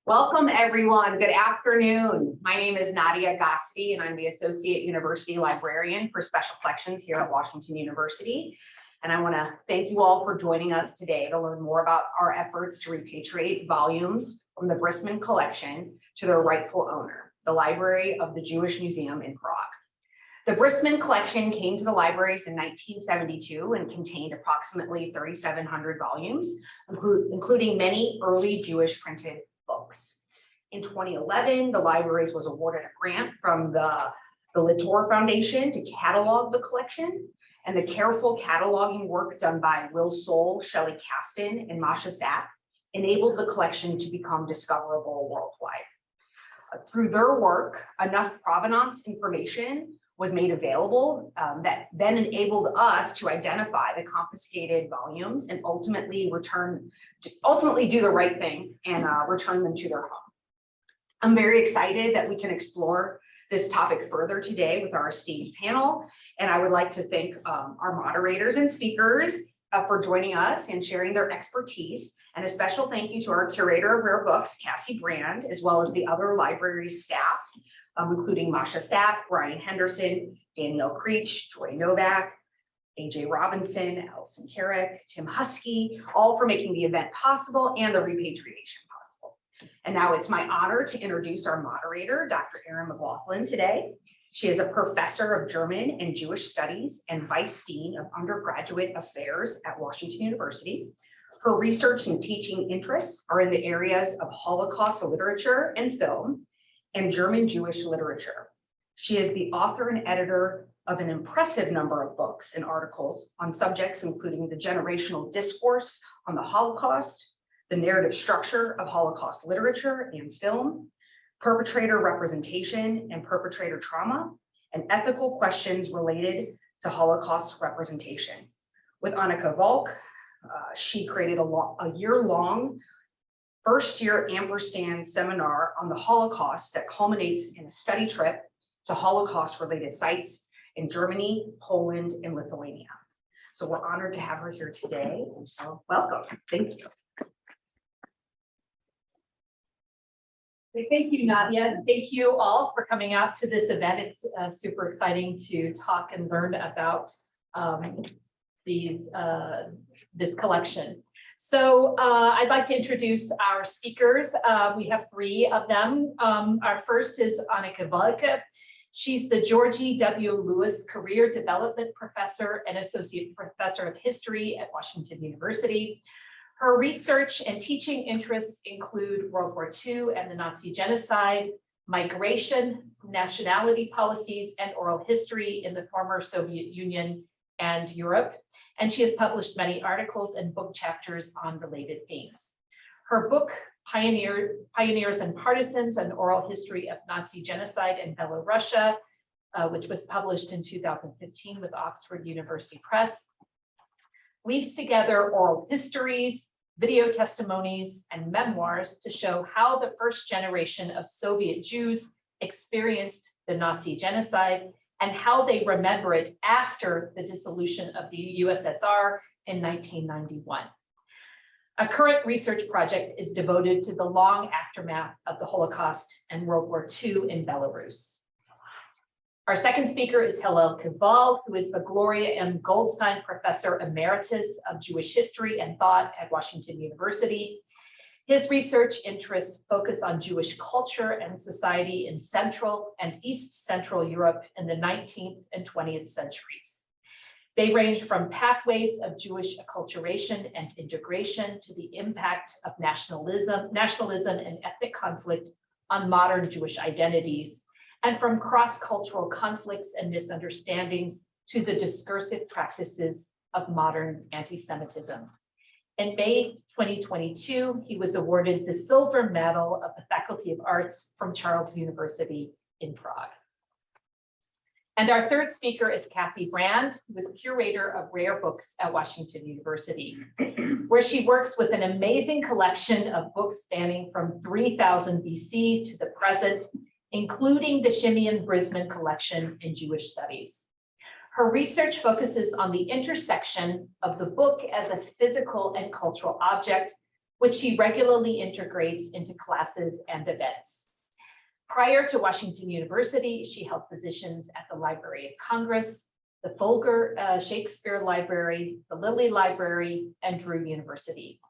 Welcome, everyone. Good afternoon. My name is Nadia Gosti, and I'm the Associate University Librarian for Special Collections here at Washington University. And I want to thank you all for joining us today to learn more about our efforts to repatriate volumes from the Brisman collection to their rightful owner, the Library of the Jewish Museum in Prague. The Brisman collection came to the libraries in 1972 and contained approximately 3,700 volumes, including many early Jewish printed books. In 2011, the libraries was awarded a grant from the Litor Foundation to catalog the collection, and the careful cataloging work done by Will Soul, Shelley Caston, and Masha Sapp enabled the collection to become discoverable worldwide. Through their work, enough provenance information was made available that then enabled us to identify the confiscated volumes and ultimately do the right thing and return them to their home. I'm very excited that we can explore this topic further today with our esteemed panel, and I would like to thank our moderators and speakers for joining us and sharing their expertise, and a special thank you to our curator of rare books, Cassie Brand, as well as the other library staff, including Masha Sapp, Brian Henderson, Danielle Creech, Joy Novak, AJ Robinson, Allison Carrick, Tim Husky, all for making the event possible and the repatriation possible. And now it's my honor to introduce our moderator, Dr. Erin McLaughlin, today. She is a professor of German and Jewish Studies and Vice Dean of Undergraduate Affairs at Washington University. Her research and teaching interests are in the areas of Holocaust literature and film, and German Jewish literature. She is the author and editor of an impressive number of books and articles on subjects including the generational discourse on the Holocaust, the narrative structure of Holocaust literature and film, perpetrator representation and perpetrator trauma, and ethical questions related to Holocaust representation. With Annika Volk, she created a year-long first-year Ampersand seminar on the Holocaust that culminates in a study trip to Holocaust-related sites in Germany, Poland, and Lithuania. So we're honored to have her here today, and so welcome. Thank you. Thank you, Nadia, and thank you all for coming out to this event. It's super exciting to talk and learn about this collection. So I'd like to introduce our speakers. We have three of them. Our first is Annika Volk. She's the Georgie W. Lewis Career Development Professor and Associate Professor of History at Washington University. Her research and teaching interests include World War II and the Nazi genocide, migration, nationality policies, and oral history in the former Soviet Union and Europe, and she has published many articles and book chapters on related themes. Her book, Pioneers and Partisans, An Oral History of Nazi Genocide in Belarusia, which was published in 2015 with Oxford University Press, weaves together oral histories, video testimonies, and memoirs to show how the first generation of Soviet Jews experienced the Nazi genocide and how they remember it after the dissolution of the USSR in 1991. A current research project is devoted to the long aftermath of the Holocaust and World War II in Belarus. Our second speaker is Hillel Kival, who is the Gloria M. Goldstein Professor Emeritus of Jewish History and Thought at Washington University. His research interests focus on Jewish culture and society in Central and East Central Europe in the 19th and 20th centuries. They range from pathways of Jewish acculturation and integration to the impact of nationalism and ethnic conflict on modern Jewish identities, and from cross-cultural conflicts and misunderstandings to the discursive practices of modern anti-Semitism. In May 2022, he was awarded the Silver Medal of the Faculty of Arts from Charles University in Prague. And our third speaker is Cassie Brand, who is curator of rare books at Washington University, where she works with an amazing collection of books spanning from 3000 BC to the present, including the Shimeon Brisman collection in Jewish studies. Her research focuses on the intersection of the book as a physical and cultural object which she regularly integrates into classes and events. Prior to Washington University, she held positions at the Library of Congress, the Folger Shakespeare Library, the Lilly Library, and Drew University.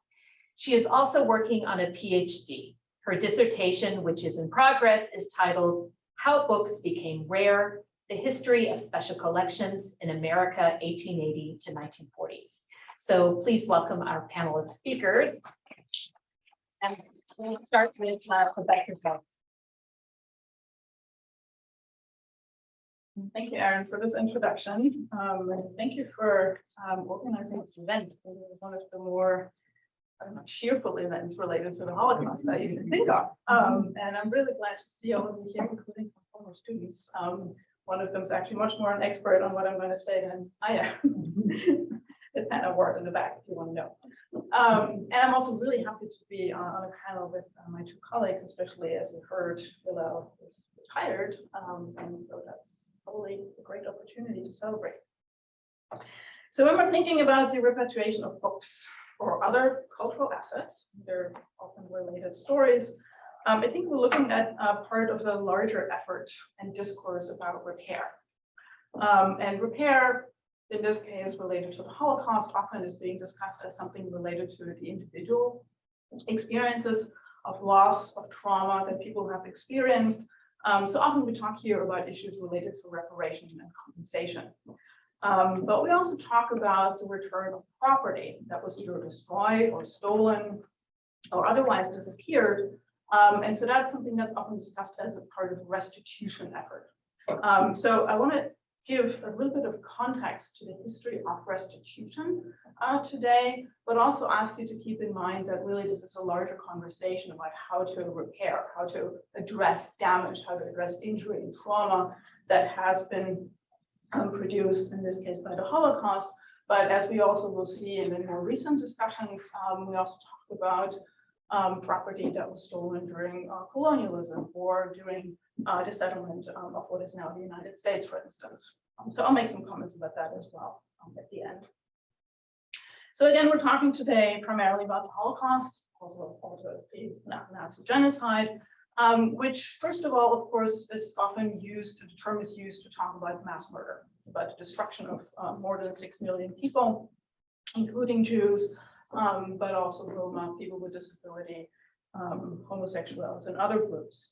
She is also working on a PhD. Her dissertation, which is in progress, is titled How Books Became Rare, The History of Special Collections in America, 1880 to 1940. So please welcome our panel of speakers. And we'll start with Professor Bell. Thank you, Erin, for this introduction. And thank you for organizing this event. It was one of the more cheerful events related to the Holocaust I even think of. And I'm really glad to see all of you here, including some former students. One of them is actually much more an expert on what I'm going to say than I am. It's kind of word in the back if you want to know. And I'm also really happy to be on a panel with my two colleagues, especially as you heard, Hillel is retired. And so that's probably a great opportunity to celebrate. So when we're thinking about the repatriation of books or other cultural assets, they're often related stories, I think we're looking at part of a larger effort and discourse about repair. And repair, in this case, related to the Holocaust, often is being discussed as something related to the individual experiences of loss, of trauma that people have experienced. So often we talk here about issues related to reparation and compensation. But we also talk about the return of property that was either destroyed or stolen or otherwise disappeared. And so that's something that's often discussed as a part of the restitution effort. So I want to give a little bit of context to the history of restitution today, but also ask you to keep in mind that really this is a larger conversation about how to repair, how to address damage, how to address injury and trauma that has been produced, in this case, by the Holocaust. But as we also will see in the more recent discussions, we also talked about property that was stolen during colonialism or during the settlement of what is now the United States, for instance. So I'll make some comments about that as well at the end. So again, we're talking today primarily about the Holocaust, also the Nazi genocide, which first of all, of course, is often used, the term is used to talk about mass murder, about the destruction of more than 6 million people, including Jews, but also Roma, people with disability, homosexuals, and other groups.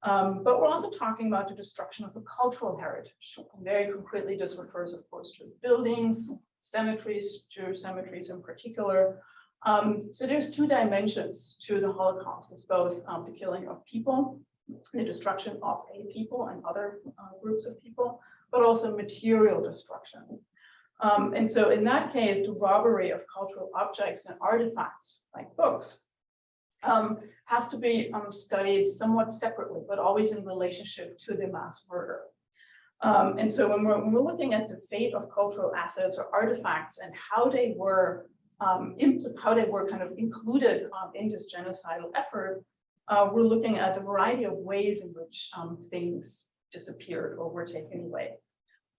But we're also talking about the destruction of a cultural heritage. Very concretely, this refers, of course, to buildings, cemeteries, Jewish cemeteries in particular. So there's two dimensions to the Holocaust. It's both the killing of people, the destruction of a people and other groups of people, but also material destruction. And so in that case, the robbery of cultural objects and artifacts like books has to be studied somewhat separately, but always in relationship to the mass murder. And so when we're looking at the fate of cultural assets or artifacts and how they were kind of included in this genocidal effort, we're looking at a variety of ways in which things disappeared or were taken away.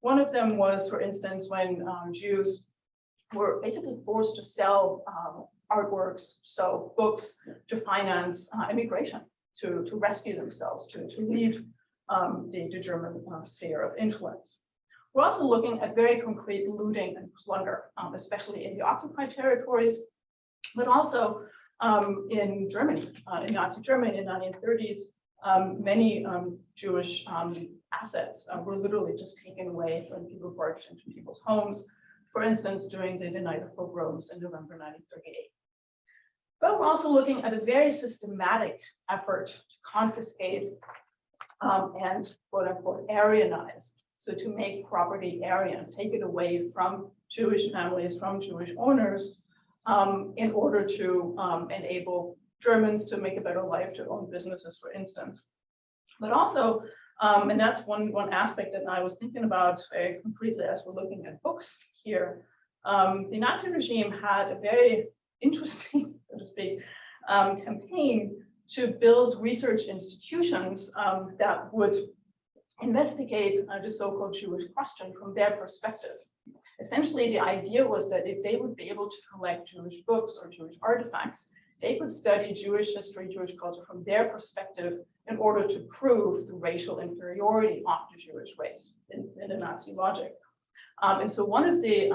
One of them was, for instance, when Jews were basically forced to sell artworks, so books, to finance immigration, to rescue themselves, to leave the German sphere of influence. We're also looking at very concrete looting and plunder, especially in the occupied territories, but also in Germany, in Nazi Germany in the 1930s, many Jewish assets were literally just taken away when people barged into people's homes, for instance, during the night of pogroms in November 1938. But we're also looking at a very systematic effort to confiscate and quote unquote Aryanize. So to make property Aryan, take it away from Jewish families, from Jewish owners, in order to enable Germans to make a better life, to own businesses, for instance. But also, and that's one aspect that I was thinking about very concretely as we're looking at books here. The Nazi regime had a very interesting, so to speak, campaign to build research institutions that would investigate the so-called Jewish question from their perspective. Essentially, the idea was that if they would be able to collect Jewish books or Jewish artifacts, they could study Jewish history, Jewish culture from their perspective in order to prove the racial inferiority of the Jewish race in the Nazi logic. And so one of the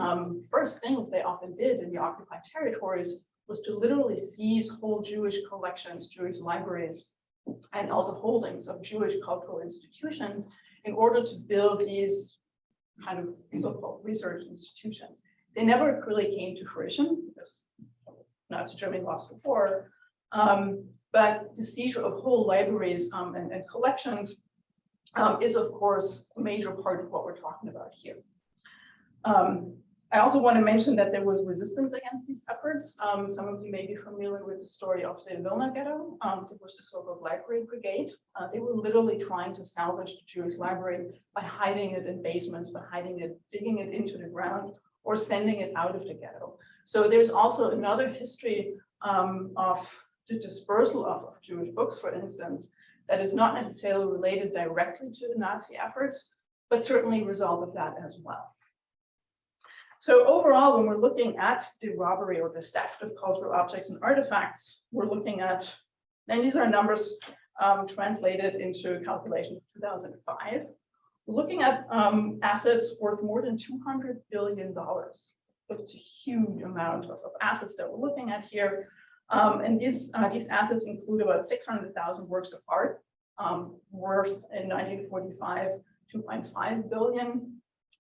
first things they often did in the occupied territories was to literally seize whole Jewish collections, Jewish libraries, and all the holdings of Jewish cultural institutions in order to build these kind of so-called research institutions. They never really came to fruition because Nazi Germany lost the war. But the seizure of whole libraries and collections is, of course, a major part of what we're talking about here. I also want to mention that there was resistance against these efforts. Some of you may be familiar with the story of the Vilna Ghetto. It was the so-called Library Brigade. They were literally trying to salvage the Jewish library by hiding it in basements, by hiding it, digging it into the ground, or sending it out of the ghetto. So there's also another history of the dispersal of Jewish books, for instance, that is not necessarily related directly to the Nazi efforts, but certainly a result of that as well. So overall, when we're looking at the robbery or the theft of cultural objects and artifacts, we're looking at, and these are numbers translated into calculation for 2005. We're looking at assets worth more than $200 billion. It's a huge amount of assets that we're looking at here. And these assets include about 600,000 works of art worth in 1945, $2.5 billion.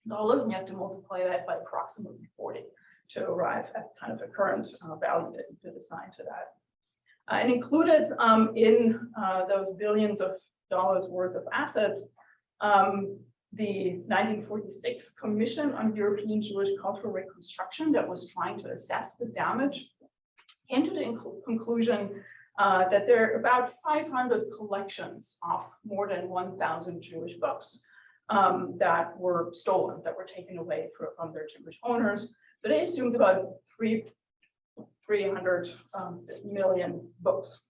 And you have to multiply that by approximately 40 to arrive at kind of the current value that you could assign to that. And included in those billions of dollars worth of assets, the 1946 Commission on European Jewish Cultural Reconstruction that was trying to assess the damage came to the conclusion that there are about 500 collections of more than 1,000 Jewish books that were stolen, that were taken away from their Jewish owners. So they assumed about 300 million books.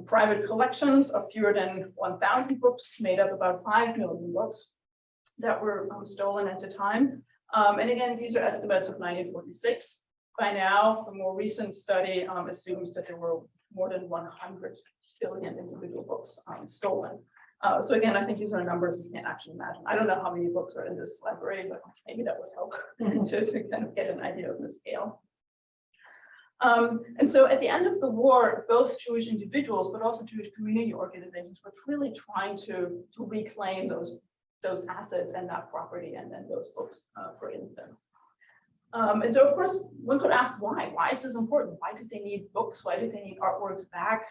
Private collections of fewer than 1,000 books made up about 5 million books that were stolen at the time. And again, these are estimates of 1946. By now, the more recent study assumes that there were more than 100 billion individual books stolen. So again, I think these are numbers we can't actually imagine. I don't know how many books are in this library, but maybe that would help to kind of get an idea of the scale. And so at the end of the war, both Jewish individuals, but also Jewish community organizations were really trying to reclaim those assets and that property and then those books, for instance. And so, of course, one could ask why. Why is this important? Why did they need books? Why did they need artworks back?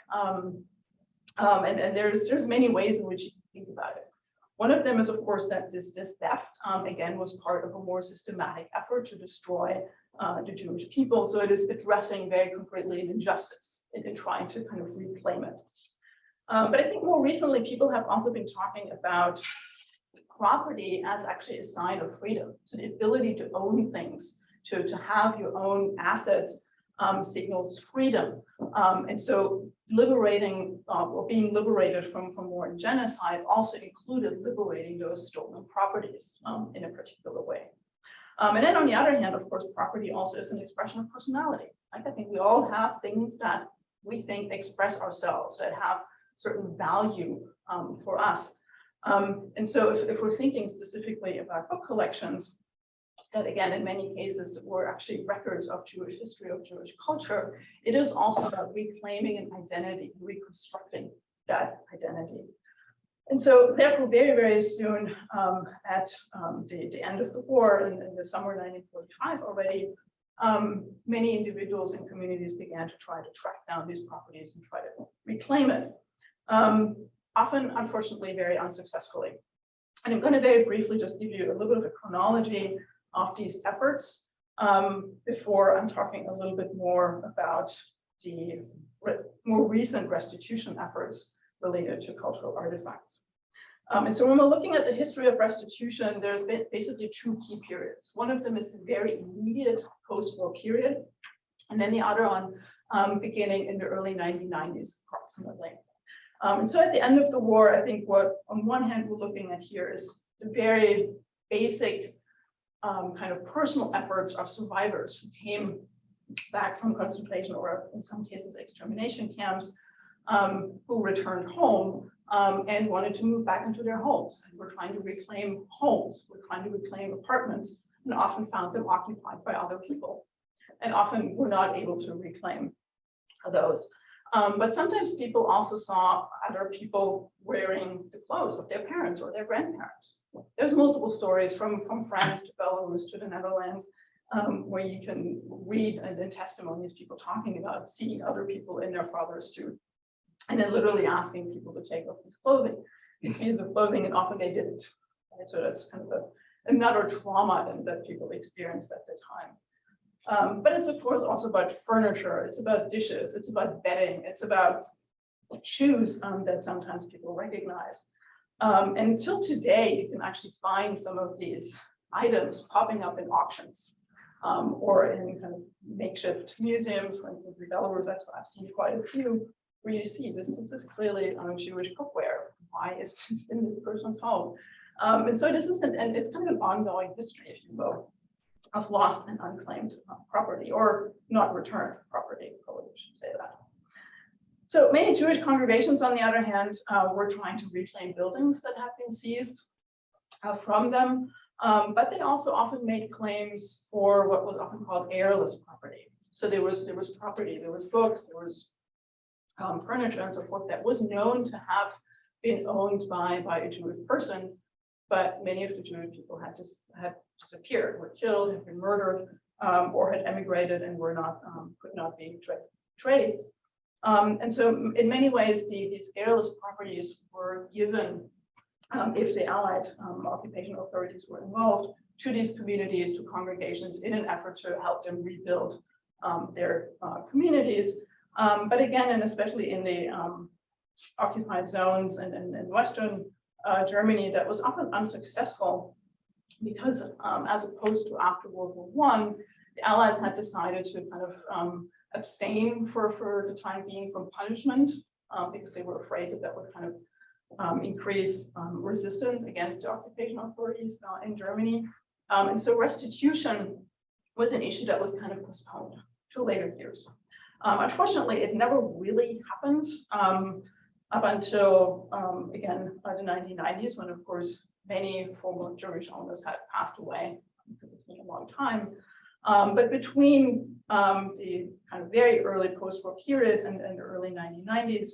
And there's many ways in which you can think about it. One of them is, of course, that this theft, again, was part of a more systematic effort to destroy the Jewish people. So it is addressing very concretely an injustice in trying to kind of reclaim it. But I think more recently, people have also been talking about property as actually a sign of freedom. So the ability to own things, to have your own assets signals freedom. And so liberating or being liberated from war and genocide also included liberating those stolen properties in a particular way. And then on the other hand, of course, property also is an expression of personality. Like I think we all have things that we think express ourselves, that have certain value for us. And so if we're thinking specifically about book collections, that again, in many cases were actually records of Jewish history, of Jewish culture, it is also about reclaiming an identity, reconstructing that identity. And so therefore, very, very soon at the end of the war, in the summer 1945 already, many individuals and communities began to try to track down these properties and try to reclaim it. Often, unfortunately, very unsuccessfully. And I'm going to very briefly just give you a little bit of a chronology of these efforts before I'm talking a little bit more about the more recent restitution efforts related to cultural artifacts. And so when we're looking at the history of restitution, there's basically two key periods. One of them is the very immediate post-war period, and then the other one beginning in the early 1990s, approximately. And so at the end of the war, I think what on one hand we're looking at here is the very basic kind of personal efforts of survivors who came back from concentration or in some cases extermination camps, who returned home and wanted to move back into their homes. And were trying to reclaim homes, were trying to reclaim apartments, and often found them occupied by other people, and often were not able to reclaim those. But sometimes people also saw other people wearing the clothes of their parents or their grandparents. There's multiple stories from France to Belarus to the Netherlands, where you can read and testimonies, people talking about seeing other people in their father's suit, and then literally asking people to take off these pieces of clothing, and often they didn't. Right? So that's kind of another trauma that people experienced at the time. But it's of course also about furniture, it's about dishes, it's about bedding, it's about shoes that sometimes people recognize. And until today, you can actually find some of these items popping up in auctions or in kind of makeshift museums. For instance, in Belarus, I've seen quite a few where you see this is clearly Jewish cookware. Why is this in this person's home? And so this is, and it's kind of an ongoing history, if you will, of lost and unclaimed property, or not returned property, probably we should say that. So many Jewish congregations, on the other hand, were trying to reclaim buildings that had been seized from them, but they also often made claims for what was often called heirless property. So there was property, there was books, there was furniture and so forth that was known to have been owned by a Jewish person, but many of the Jewish people had disappeared, were killed, had been murdered, or had emigrated and were not could not be traced. And so in many ways, these heirless properties were given, if the Allied occupation authorities were involved, to these communities, to congregations, in an effort to help them rebuild their communities. But again, and especially in the occupied zones and in Western Germany, that was often unsuccessful because as opposed to after World War I, the Allies had decided to kind of abstain for the time being from punishment because they were afraid that would kind of increase resistance against the occupation authorities in Germany. And so restitution was an issue that was kind of postponed to later years. Unfortunately, it never really happened up until, again, the 1990s, when, of course, many former Jewish owners had passed away, because it's been a long time. But between the kind of very early post-war period and the early 1990s,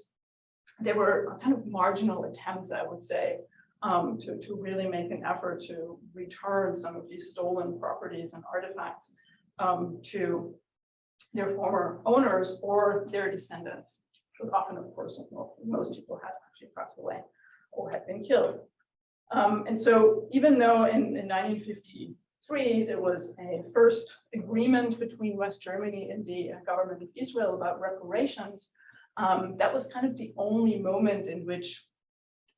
there were kind of marginal attempts, I would say, to really make an effort to return some of these stolen properties and artifacts to their former owners or their descendants, which was often, of course, most people had actually passed away or had been killed. And so even though in 1953, there was a first agreement between West Germany and the government of Israel about reparations, that was kind of the only moment in which,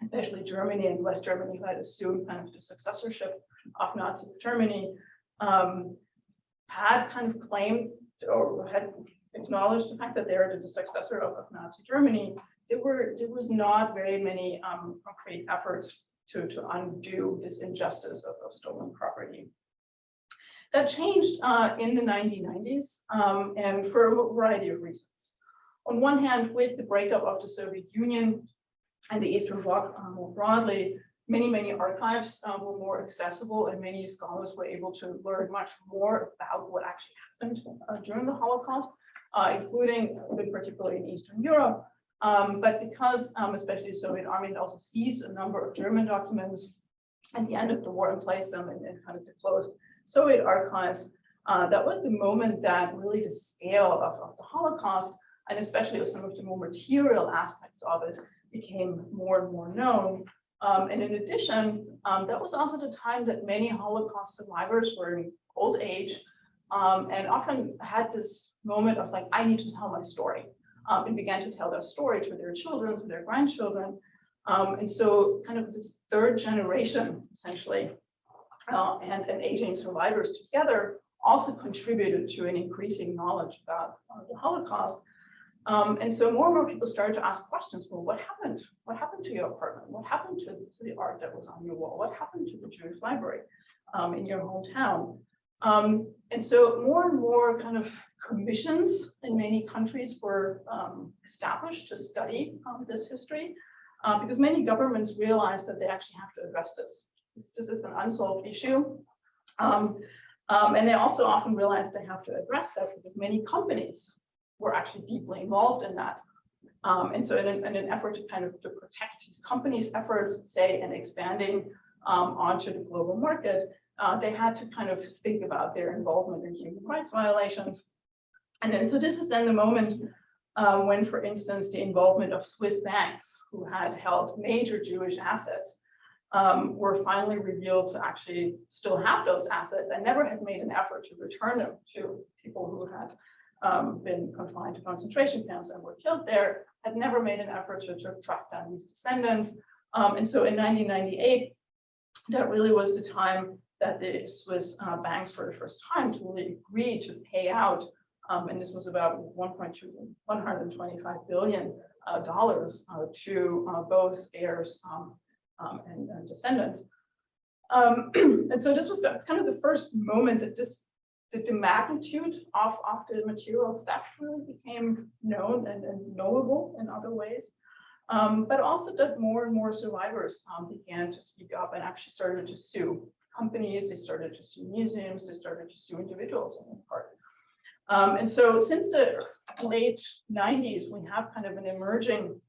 especially Germany and West Germany, who had assumed kind of the successorship of Nazi Germany, had kind of claimed or had acknowledged the fact that they are the successor of Nazi Germany. There was not very many concrete efforts to undo this injustice of stolen property. That changed in the 1990s and for a variety of reasons. On one hand, with the breakup of the Soviet Union and the Eastern Bloc more broadly, many archives were more accessible, and many scholars were able to learn much more about what actually happened during the Holocaust, including particularly in Eastern Europe. But because especially the Soviet army had also seized a number of German documents at the end of the war and placed them in kind of the closed Soviet archives, that was the moment that really the scale of the Holocaust, and especially of some of the more material aspects of it, became more and more known. And in addition, that was also the time that many Holocaust survivors were in old age and often had this moment of like, I need to tell my story, and began to tell their story to their children, to their grandchildren. And so kind of this third generation, essentially, and aging survivors together also contributed to an increasing knowledge about the Holocaust. And so more and more people started to ask questions. Well, what happened? What happened to your apartment? What happened to the art that was on your wall? What happened to the Jewish library in your hometown? And so more and more kind of commissions in many countries were established to study this history, because many governments realized that they actually have to address this. This is an unsolved issue. And they also often realized they have to address that because many companies were actually deeply involved in that. And so in an effort to kind of to protect these companies' efforts, say, in expanding onto the global market, they had to kind of think about their involvement in human rights violations. And then, so this is then the moment when, for instance, the involvement of Swiss banks who had held major Jewish assets were finally revealed to actually still have those assets and never had made an effort to return them to people who had been confined to concentration camps and were killed there, had never made an effort to track down these descendants. And so in 1998, that really was the time that the Swiss banks for the first time to really agree to pay out, and this was about $125 billion to both heirs and descendants. And so this was kind of the first moment that the magnitude of the material theft really became known and knowable in other ways. But also that more and more survivors began to speak up and actually started to sue companies, they started to sue museums, they started to sue individuals in part. And so since the late 90s, we have kind of an emerging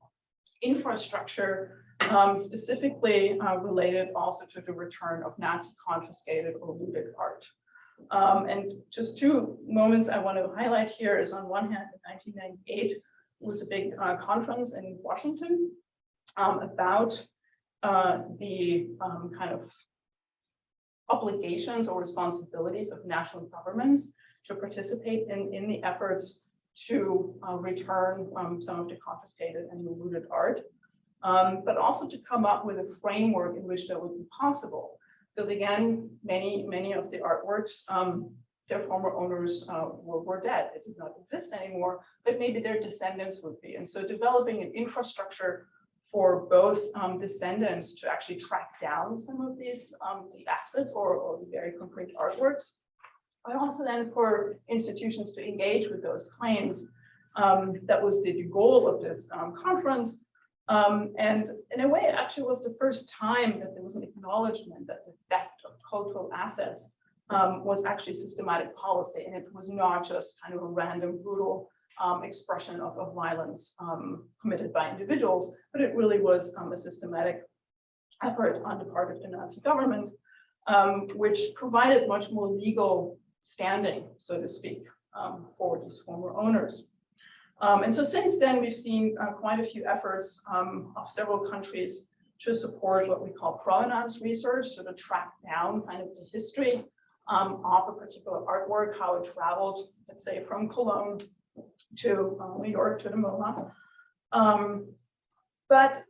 infrastructure specifically related also to the return of Nazi confiscated or looted art. And just two moments I want to highlight here is, on one hand, in 1998 was a big conference in Washington about the kind of obligations or responsibilities of national governments to participate in the efforts to return some of the confiscated and looted art, but also to come up with a framework in which that would be possible. Because again, many of the artworks, their former owners were dead. It did not exist anymore, but maybe their descendants would be. And so developing an infrastructure for both descendants to actually track down some of these the assets or the very concrete artworks, but also then for institutions to engage with those claims. That was the goal of this conference. And in a way, it actually was the first time that there was an acknowledgement that the theft of cultural assets was actually systematic policy, and it was not just kind of a random, brutal expression of violence committed by individuals, but it really was a systematic effort on the part of the Nazi government, which provided much more legal standing, so to speak, for these former owners. And so since then, we've seen quite a few efforts of several countries to support what we call provenance research, so to track down kind of the history of a particular artwork, how it traveled, let's say, from Cologne to New York to the MoMA. But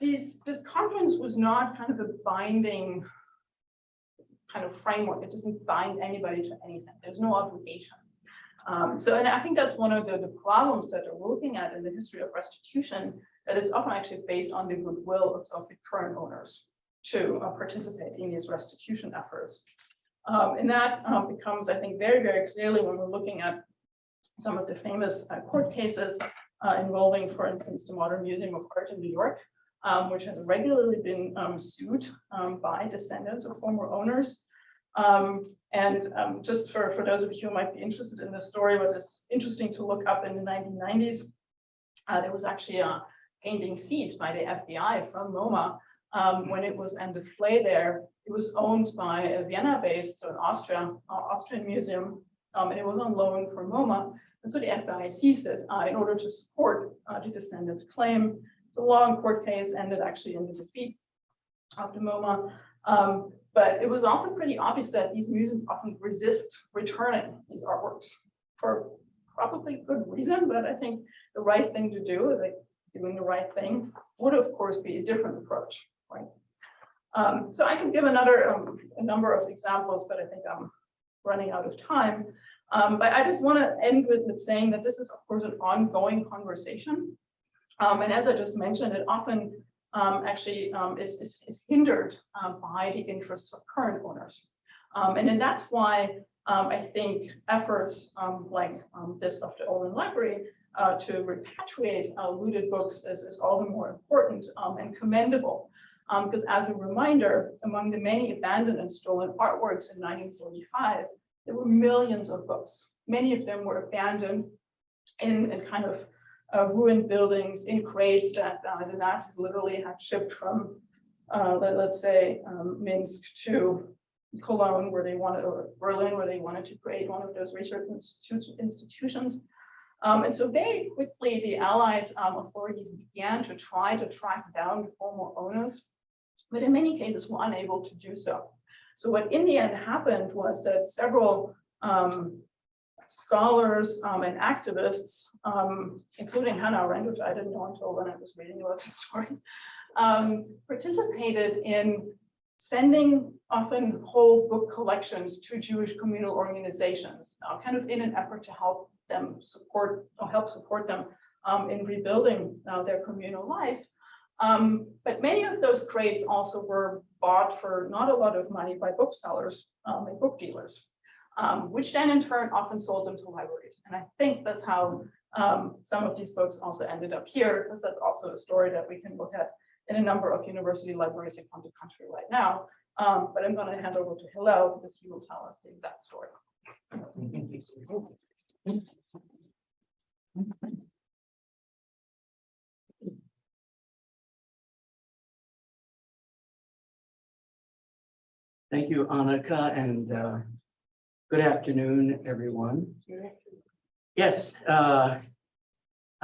this conference was not kind of a binding kind of framework. It doesn't bind anybody to anything. There's no obligation. And I think that's one of the problems that we're looking at in the history of restitution, that it's often actually based on the goodwill of the current owners to participate in these restitution efforts. And that becomes, I think, very, very clearly when we're looking at some of the famous court cases involving, for instance, the Modern Museum of Art in New York, which has regularly been sued by descendants of former owners. Just for those of you who might be interested in this story, what is interesting to look up in the 1990s, there was actually a painting seized by the FBI from MoMA when it was on display there. It was owned by a Vienna-based, so an Austrian museum, and it was on loan from MoMA. And so the FBI seized it in order to support the descendants' claim. It's a long court case, ended actually in the defeat of the MoMA. But it was also pretty obvious that these museums often resist returning these artworks for probably good reason, but I think the right thing to do, like doing the right thing, would of course be a different approach, right? So I can give a number of examples, but I think I'm running out of time. But I just want to end with saying that this is, of course, an ongoing conversation. And as I just mentioned, it often actually is hindered by the interests of current owners. And then that's why I think efforts like this of the Olin Library to repatriate looted books is all the more important and commendable. Because as a reminder, among the many abandoned and stolen artworks in 1945, there were millions of books. Many of them were abandoned in kind of ruined buildings, in crates that the Nazis literally had shipped from, let's say, Minsk to Cologne, where they wanted, or Berlin, where they wanted to create one of those research institutions. And so very quickly, the Allied authorities began to try to track down the former owners, but in many cases were unable to do so. So what in the end happened was that several scholars and activists, including Hannah Arendt, which I didn't know until when I was reading about the story, participated in sending often whole book collections to Jewish communal organizations, kind of in an effort to help them support them in rebuilding their communal life. But many of those crates also were bought for not a lot of money by booksellers and book dealers, which then in turn often sold them to libraries. And I think that's how some of these books also ended up here, because that's also a story that we can look at in a number of university libraries around the country right now. But I'm going to hand over to Hillel because he will tell us the exact story. Thank you, Annika, and good afternoon, everyone. Yes, how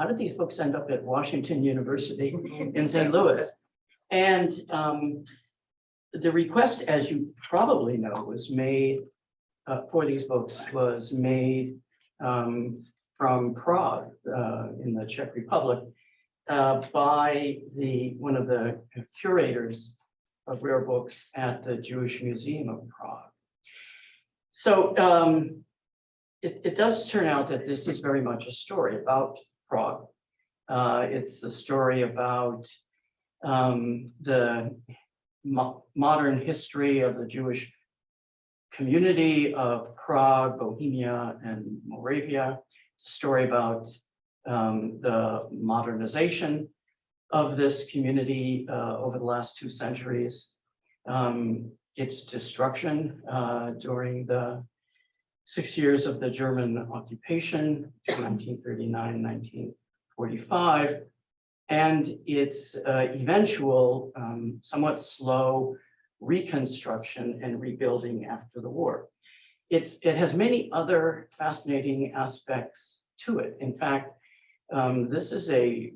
did these books end up at Washington University in St. Louis? And the request, as you probably know, was made for these books was made from Prague in the Czech Republic by one of the curators of rare books at the Jewish Museum of Prague. So it does turn out that this is very much a story about Prague. It's a story about the modern history of the Jewish community of Prague, Bohemia, and Moravia. It's a story about the modernization of this community over the last 2 centuries, its destruction during the 6 years of the German occupation, 1939-1945, and its eventual, somewhat slow reconstruction and rebuilding after the war. It has many other fascinating aspects to it. In fact, this is a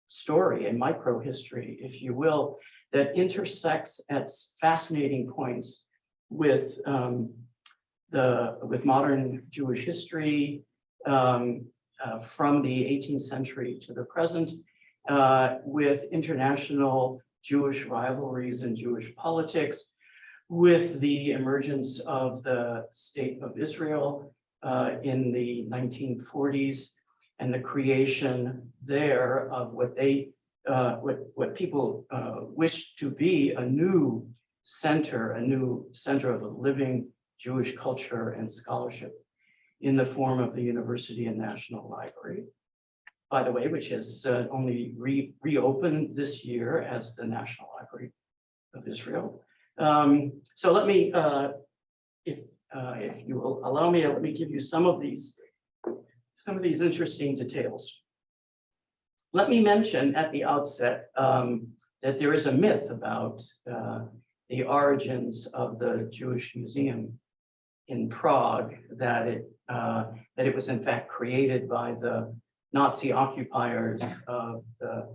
story, a micro-history, if you will, that intersects at fascinating points with modern Jewish history from the 18th century to the present, with international Jewish rivalries and Jewish politics, with the emergence of the State of Israel in the 1940s, and the creation there of what people wish to be a new center of a living Jewish culture and scholarship in the form of the University and National Library, by the way, which has only reopened this year as the National Library of Israel. So let me, if you will allow me, let me give you some of these interesting details. Let me mention at the outset that there is a myth about the origins of the Jewish Museum in Prague, that it was in fact created by the Nazi occupiers of the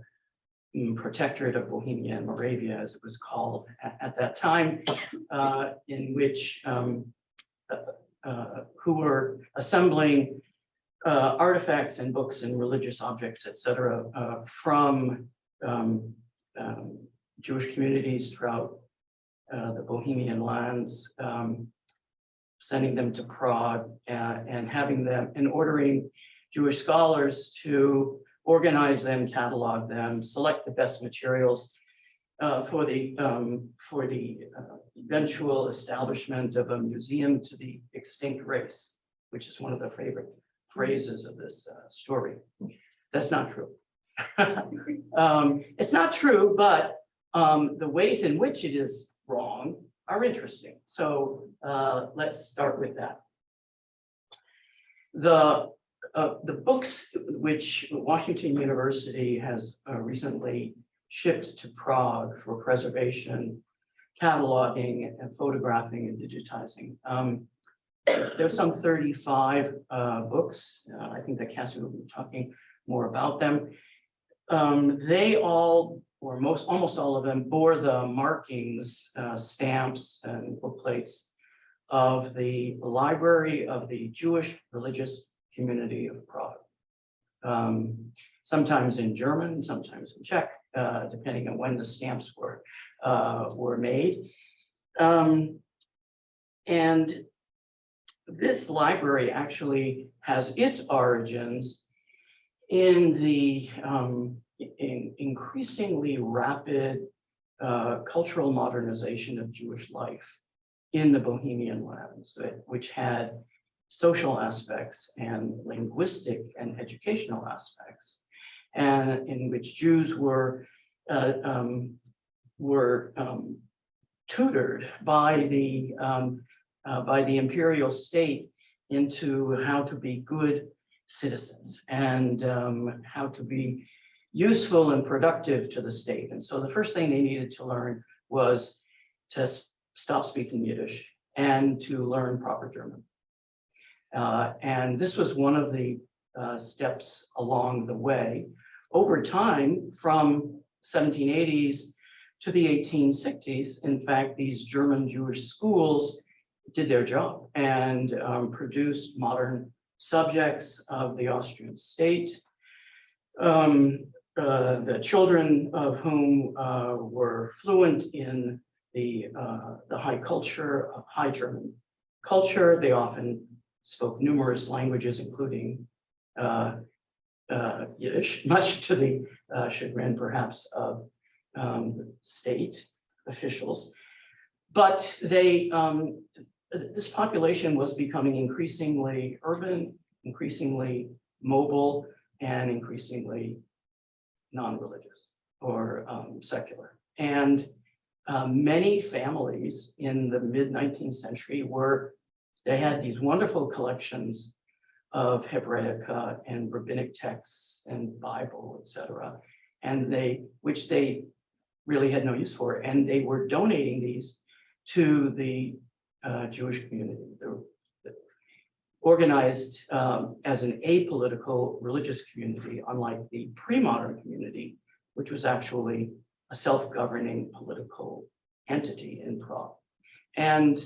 Protectorate of Bohemia and Moravia, as it was called at that time, in which who were assembling artifacts and books and religious objects, etc., from Jewish communities throughout the Bohemian lands, sending them to Prague and having them and ordering Jewish scholars to organize them, catalog them, select the best materials, for the eventual establishment of a museum to the extinct race, which is one of the favorite phrases of this story. That's not true. It's not true, but the ways in which it is wrong are interesting. So let's start with that. The books which Washington University has recently shipped to Prague for preservation, cataloging, and photographing and digitizing. There's some 35 books. I think that Cassie will be talking more about them. They all, or almost all of them, bore the markings, stamps, and bookplates of the Library of the Jewish Religious Community of Prague. Sometimes in German, sometimes in Czech, depending on when the stamps were made. And this library actually has its origins in the increasingly rapid cultural modernization of Jewish life in the Bohemian lands, which had social aspects and linguistic and educational aspects, and in which Jews were tutored by the imperial state into how to be good citizens and how to be useful and productive to the state. And so the first thing they needed to learn was to stop speaking Yiddish and to learn proper German. And this was one of the steps along the way. Over time, from 1780s to the 1860s, in fact, these German Jewish schools did their job and produced modern subjects of the Austrian state. The children of whom were fluent in the high culture of high German culture. They often spoke numerous languages, including Yiddish, much to the chagrin, perhaps, of state officials. But this population was becoming increasingly urban, increasingly mobile, and increasingly non-religious or secular. And many families in the mid-19th century they had these wonderful collections of Hebraica and rabbinic texts and Bible, etc., and which they really had no use for, and they were donating these to the Jewish community. They're organized as an apolitical religious community, unlike the pre-modern community, which was actually a self-governing political entity in Prague. And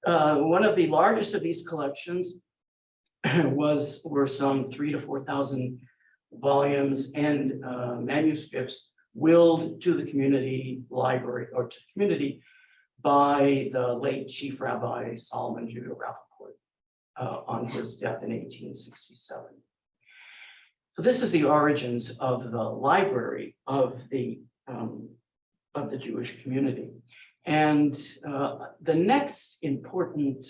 one of the largest of these collections were some 3,000 to 4,000 volumes and manuscripts willed to the community library or to the community by the late Chief Rabbi Solomon Judah Rappaport on his death in 1867. So this is the origins of the library of the Jewish community. And the next important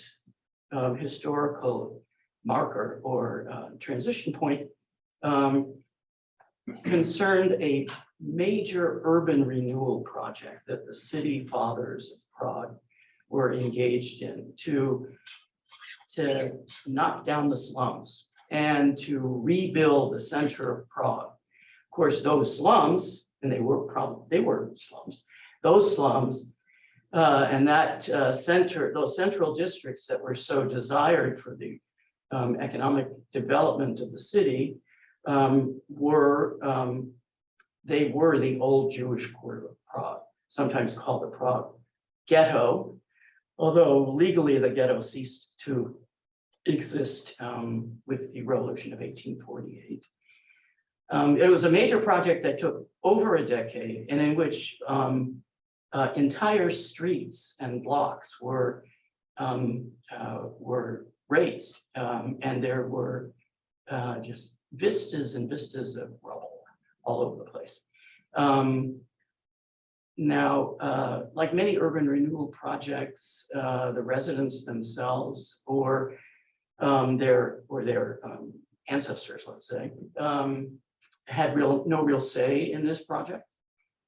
historical marker or transition point concerned a major urban renewal project that the city fathers of Prague were engaged in to knock down the slums and to rebuild the center of Prague. Of course, those slums, and they were slums, those slums and that those central districts that were so desired for the economic development of the city were the old Jewish quarter of Prague, sometimes called the Prague ghetto, although legally the ghetto ceased to exist with the revolution of 1848. It was a major project that took over a decade and in which entire streets and blocks were raised, and there were just vistas and vistas of rubble all over the place. Now, like many urban renewal projects, the residents themselves or their ancestors, let's say, had no real say in this project.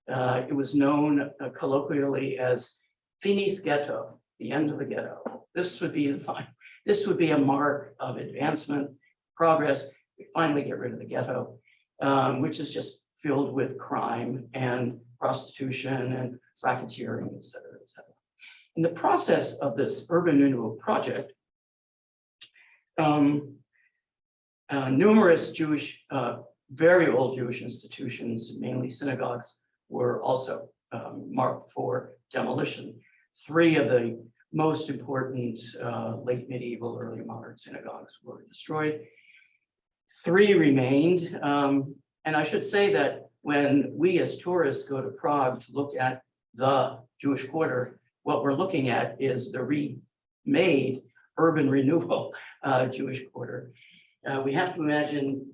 It was known colloquially as Finis Ghetto, the end of the ghetto. This would be a mark of advancement, progress. We finally get rid of the ghetto, which is just filled with crime and prostitution and racketeering, et cetera, et cetera. In the process of this urban renewal project, numerous Jewish, very old Jewish institutions, mainly synagogues, were also marked for demolition. 3 of the most important late medieval, early modern synagogues were destroyed. 3 remained. And I should say that when we as tourists go to Prague to look at the Jewish Quarter, what we're looking at is the remade urban renewal Jewish Quarter. We have to imagine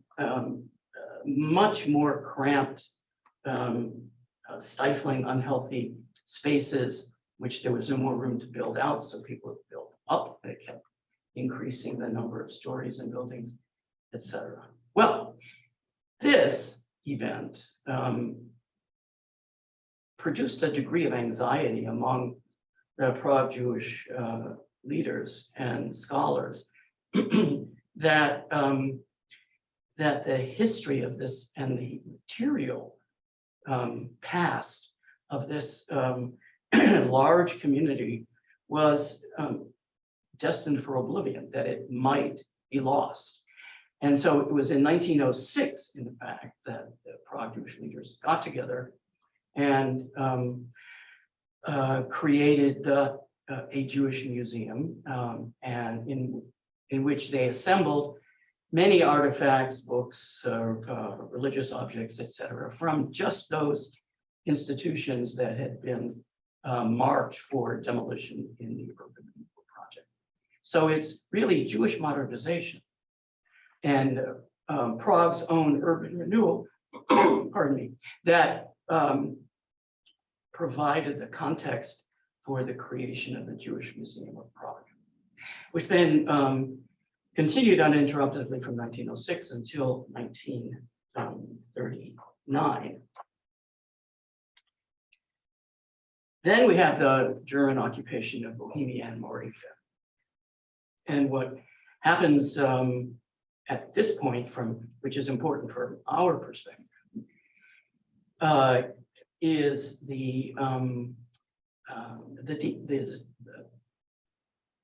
much more cramped, stifling, unhealthy spaces, which there was no more room to build out, so people would build up. They kept increasing the number of stories and buildings, etc. Well, this event produced a degree of anxiety among the Prague Jewish leaders and scholars that the history of this and the material past of this large community was destined for oblivion, that it might be lost. And so it was in 1906, in fact, that the Prague Jewish leaders got together and created a Jewish museum, and in which they assembled many artifacts, books, religious objects, etc., from just those institutions that had been marked for demolition in the urban renewal project. So it's really Jewish modernization and Prague's own urban renewal, pardon me, that provided the context for the creation of the Jewish Museum of Prague, which then continued uninterruptedly from 1906 until 1939. Then we have the German occupation of Bohemia and Moravia. And what happens at this point, which is important from our perspective, is the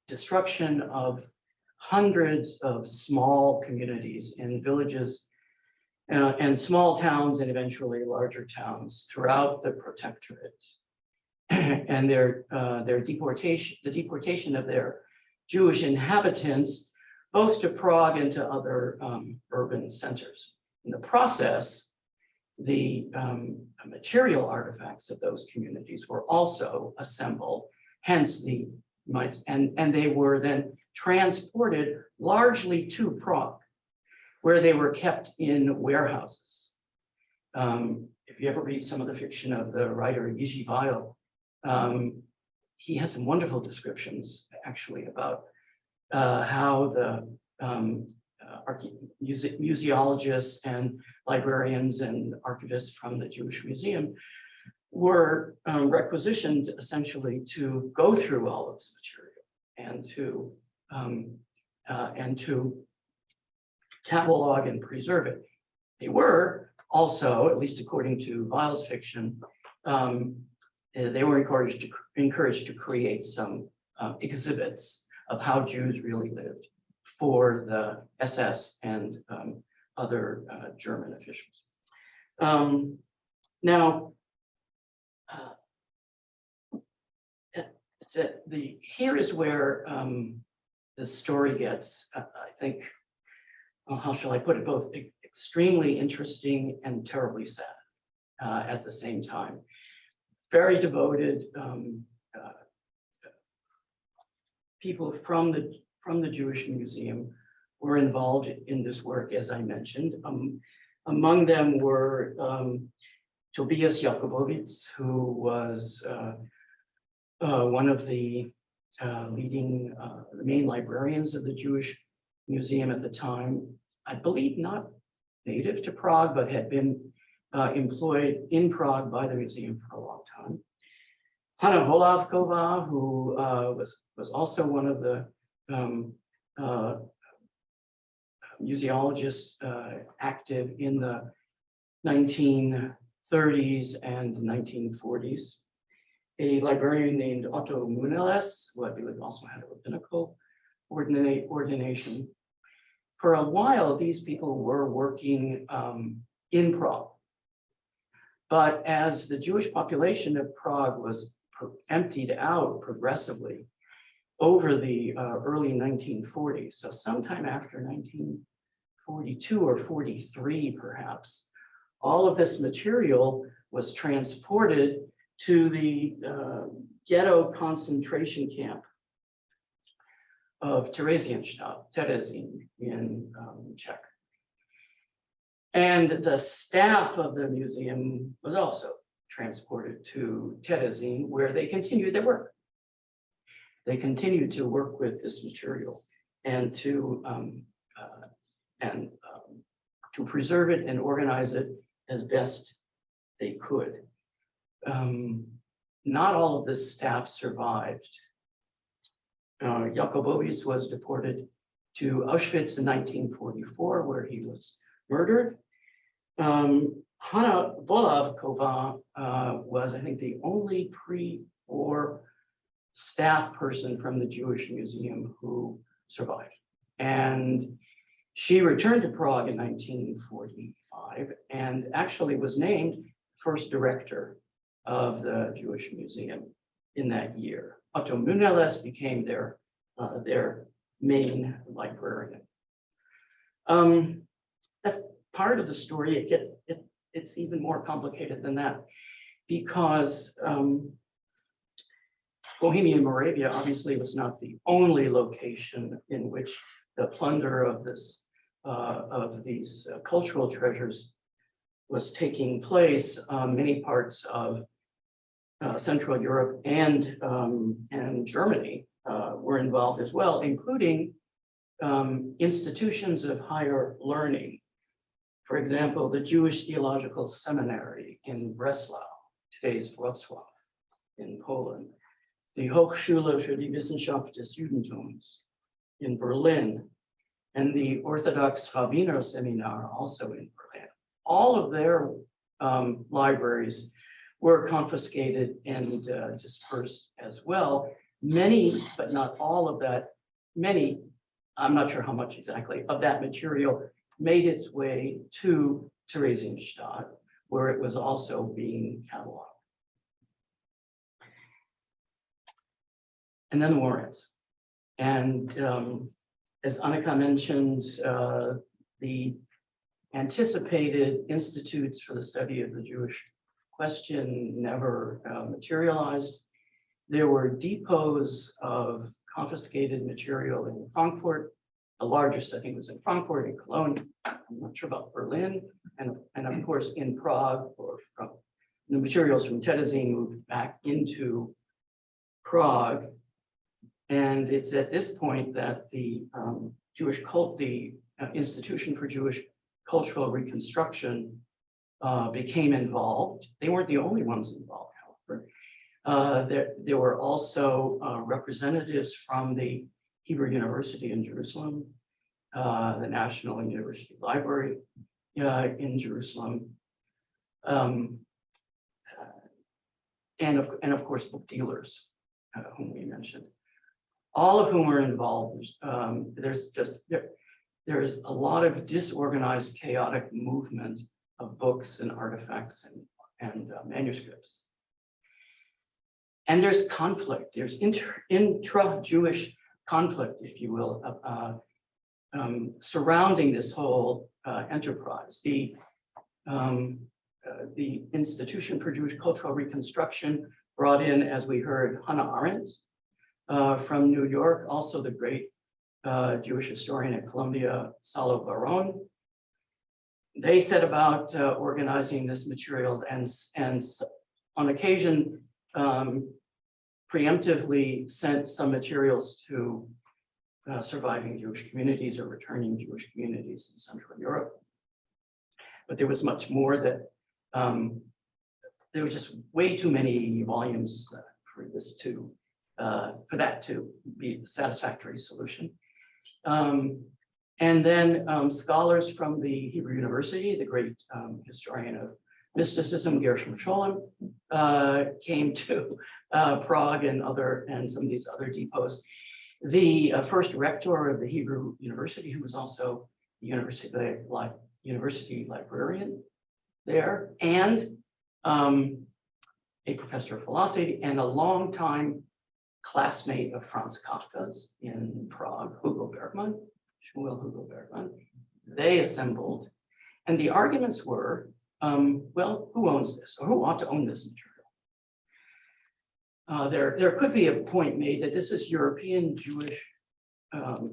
destruction of hundreds of small communities in villages and small towns and eventually larger towns throughout the protectorate, and their deportation, the deportation of their Jewish inhabitants, both to Prague and to other urban centers. In the process, the material artifacts of those communities were also assembled, hence and they were then transported largely to Prague, where they were kept in warehouses. If you ever read some of the fiction of the writer Jiří Weil, he has some wonderful descriptions actually about how the museologists and librarians and archivists from the Jewish Museum were requisitioned essentially to go through all of this material and to catalog and preserve it. They were also, at least according to Weil's fiction, they were encouraged to create some exhibits of how Jews really lived for the SS and other German officials. Here is where the story gets, I think, well, how shall I put it, both extremely interesting and terribly sad at the same time. Very devoted people from the Jewish Museum were involved in this work, as I mentioned. Among them were Tobias Jakubowicz, who was one of the leading, the main librarians of the Jewish Museum at the time, I believe not native to Prague, but had been employed in Prague by the museum for a long time. Hanna Volavkova, who was also one of the museologists active in the 1930s and 1940s. A librarian named Otto Muneles, who I believe also had a rabbinical ordination. For a while, these people were working in Prague. But as the Jewish population of Prague was emptied out progressively over the early 1940s, so sometime after 1942 or 43 perhaps, all of this material was transported to the ghetto concentration camp of Theresienstadt, Terezin in Czech. And the staff of the museum was also transported to Terezin, where they continued their work. They continued to work with this material and to preserve it and organize it as best they could. Not all of this staff survived. Jakubowicz was deported to Auschwitz in 1944, where he was murdered. Hanna Volavkova was, I think, the only pre-war staff person from the Jewish Museum who survived. And she returned to Prague in 1945 and actually was named first director of the Jewish Museum in that year. Otto Muneles became their main librarian. That's part of the story. It's even more complicated than that, because Bohemia and Moravia obviously was not the only location in which the plunder of these cultural treasures was taking place. Many parts of Central Europe and Germany were involved as well, including institutions of higher learning. For example, the Jewish Theological Seminary in Breslau, today's Wrocław in Poland, the Hochschule für die Wissenschaft des Judentums in Berlin, and the Orthodox Rabbiner Seminar also in Berlin. All of their libraries were confiscated and dispersed as well. Many, but not all of that, many, I'm not sure how much exactly, of that material made its way to Theresienstadt, where it was also being cataloged. And then the war ends. And as Annika mentioned, the anticipated institutes for the study of the Jewish question never materialized. There were depots of confiscated material in Frankfurt. The largest, I think, was in Frankfurt, in Cologne. I'm not sure about Berlin, and of course in Prague, or from the materials from Terezin moved back into Prague. And it's at this point that the Institution for Jewish Cultural Reconstruction became involved. They weren't the only ones involved, however. There were also representatives from the Hebrew University in Jerusalem, the National University Library in Jerusalem, and of course book dealers, whom we mentioned, all of whom are involved. There's a lot of disorganized, chaotic movement of books and artifacts and manuscripts. And there's conflict. There's intra-Jewish conflict, if you will, surrounding this whole enterprise. The Institution for Jewish Cultural Reconstruction brought in, as we heard, Hannah Arendt from New York, also the great Jewish historian at Columbia, Salo Baron. they set about organizing this material and on occasion preemptively sent some materials to surviving Jewish communities or returning Jewish communities in Central Europe. But there was much more that there was just way too many volumes for this to for that to be a satisfactory solution. And then scholars from the Hebrew University, the great historian of mysticism, Gershom Scholem, came to Prague and some of these other depots. The first rector of the Hebrew University, who was also the university librarian there, and a professor of philosophy, and a longtime classmate of Franz Kafka's in Prague, Shmuel Hugo Bergman. They assembled, and the arguments were, well, who owns this, or who ought to own this material? There could be a point made that this is European Jewish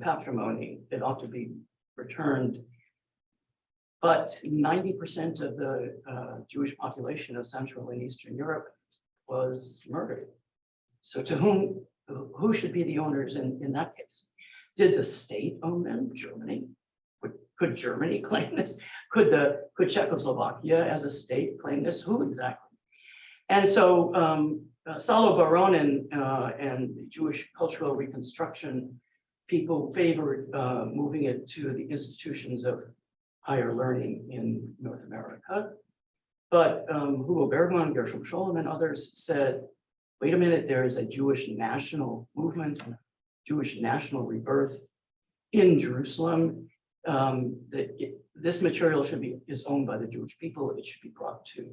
patrimony. It ought to be returned. But 90% of the Jewish population of Central and Eastern Europe was murdered. So to who should be the owners in that case? Did the state own them? Germany? Could Germany claim this? Could Czechoslovakia as a state claim this? Who exactly? And so Salo Baronin and the Jewish cultural reconstruction people favored moving it to the institutions of higher learning in North America. But Hugo Bergman, Gershom Scholem, and others said, wait a minute, there is a Jewish national movement, Jewish national rebirth in Jerusalem. This material is owned by the Jewish people. It should be brought to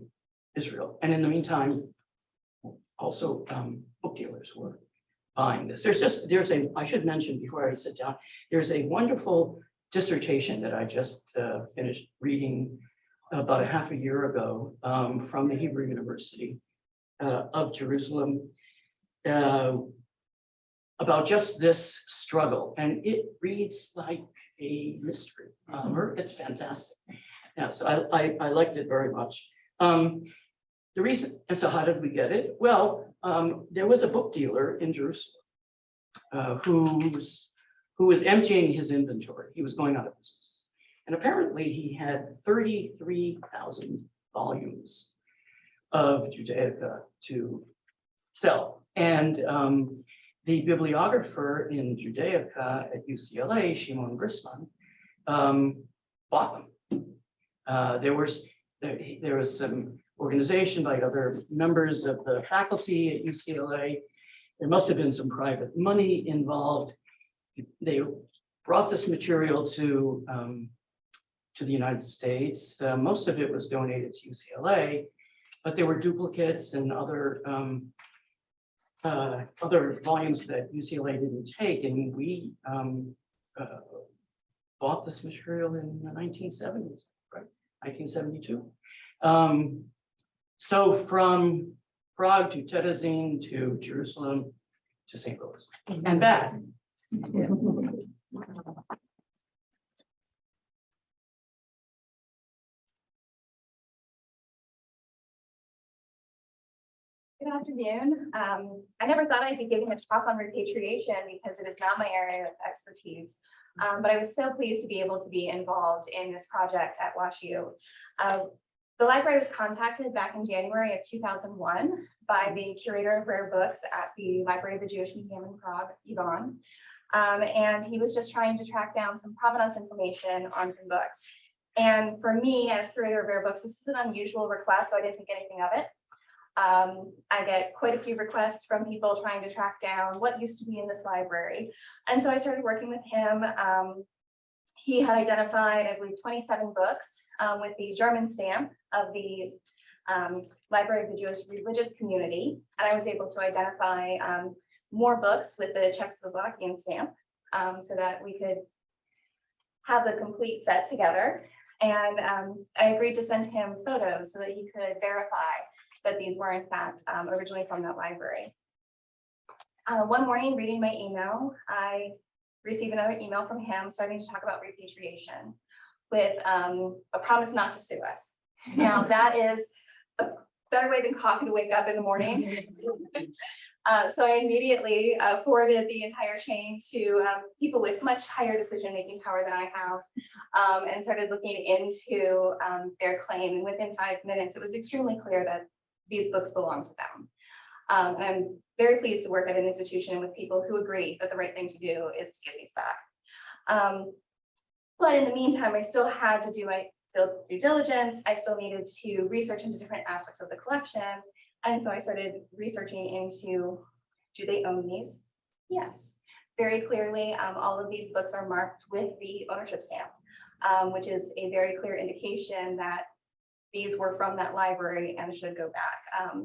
Israel. And in the meantime, also book dealers were buying this. I should mention before I sit down, there's a wonderful dissertation that I just finished reading about a half a year ago from the Hebrew University of Jerusalem about just this struggle. And it reads like a mystery. It's fantastic. Yeah, so I liked it very much. The reason, and so how did we get it? Well, there was a book dealer in Jerusalem who was emptying his inventory. He was going out of business. And apparently he had 33,000 volumes of Judaica to sell. And the bibliographer in Judaica at UCLA, Shimon Brisman, bought them. There was some organization by other members of the faculty at UCLA. There must have been some private money involved. They brought this material to the United States. Most of it was donated to UCLA, but there were duplicates and other volumes that UCLA didn't take, and we bought this material in the 1970s, right? 1972. So from Prague to Terezin to Jerusalem to St. Louis and back. Yeah. Good afternoon. I never thought I'd be giving a talk on repatriation because it is not my area of expertise, but I was so pleased to be able to be involved in this project at WashU. The library was contacted back in January of 2001 by the curator of rare books at the Library of the Jewish Museum in Prague, Ivan, and he was just trying to track down some provenance information on some books. And for me, as curator of rare books, this is an unusual request, so I didn't think anything of it. I get quite a few requests from people trying to track down what used to be in this library. And so I started working with him. He had identified, I believe, 27 books with the German stamp of the Library of the Jewish Religious Community. And I was able to identify more books with the Czechoslovakian stamp so that we could have the complete set together. And I agreed to send him photos so that he could verify that these were in fact originally from that library. One morning, reading my email, I received another email from him starting to talk about repatriation. with a promise not to sue us. Now, that is a better way than coffee to wake up in the morning. So I immediately forwarded the entire chain to people with much higher decision-making power than I have, and started looking into their claim. And within 5 minutes, it was extremely clear that these books belong to them. And I'm very pleased to work at an institution with people who agree that the right thing to do is to give these back. But in the meantime, I still had to do due diligence. I still needed to research into different aspects of the collection. And so I started researching into, do they own these? Yes, very clearly. All of these books are marked with the ownership stamp, which is a very clear indication that these were from that library and should go back.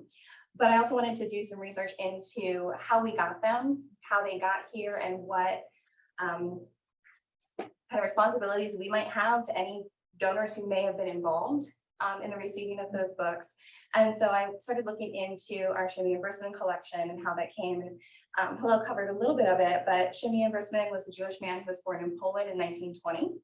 But I also wanted to do some research into how we got them, how they got here, and what kind of responsibilities we might have to any donors who may have been involved in the receiving of those books. And so I started looking into our Simeon Brisman collection and how that came. Hello covered a little bit of it, but Simeon Brisman was a Jewish man who was born in Poland in 1920.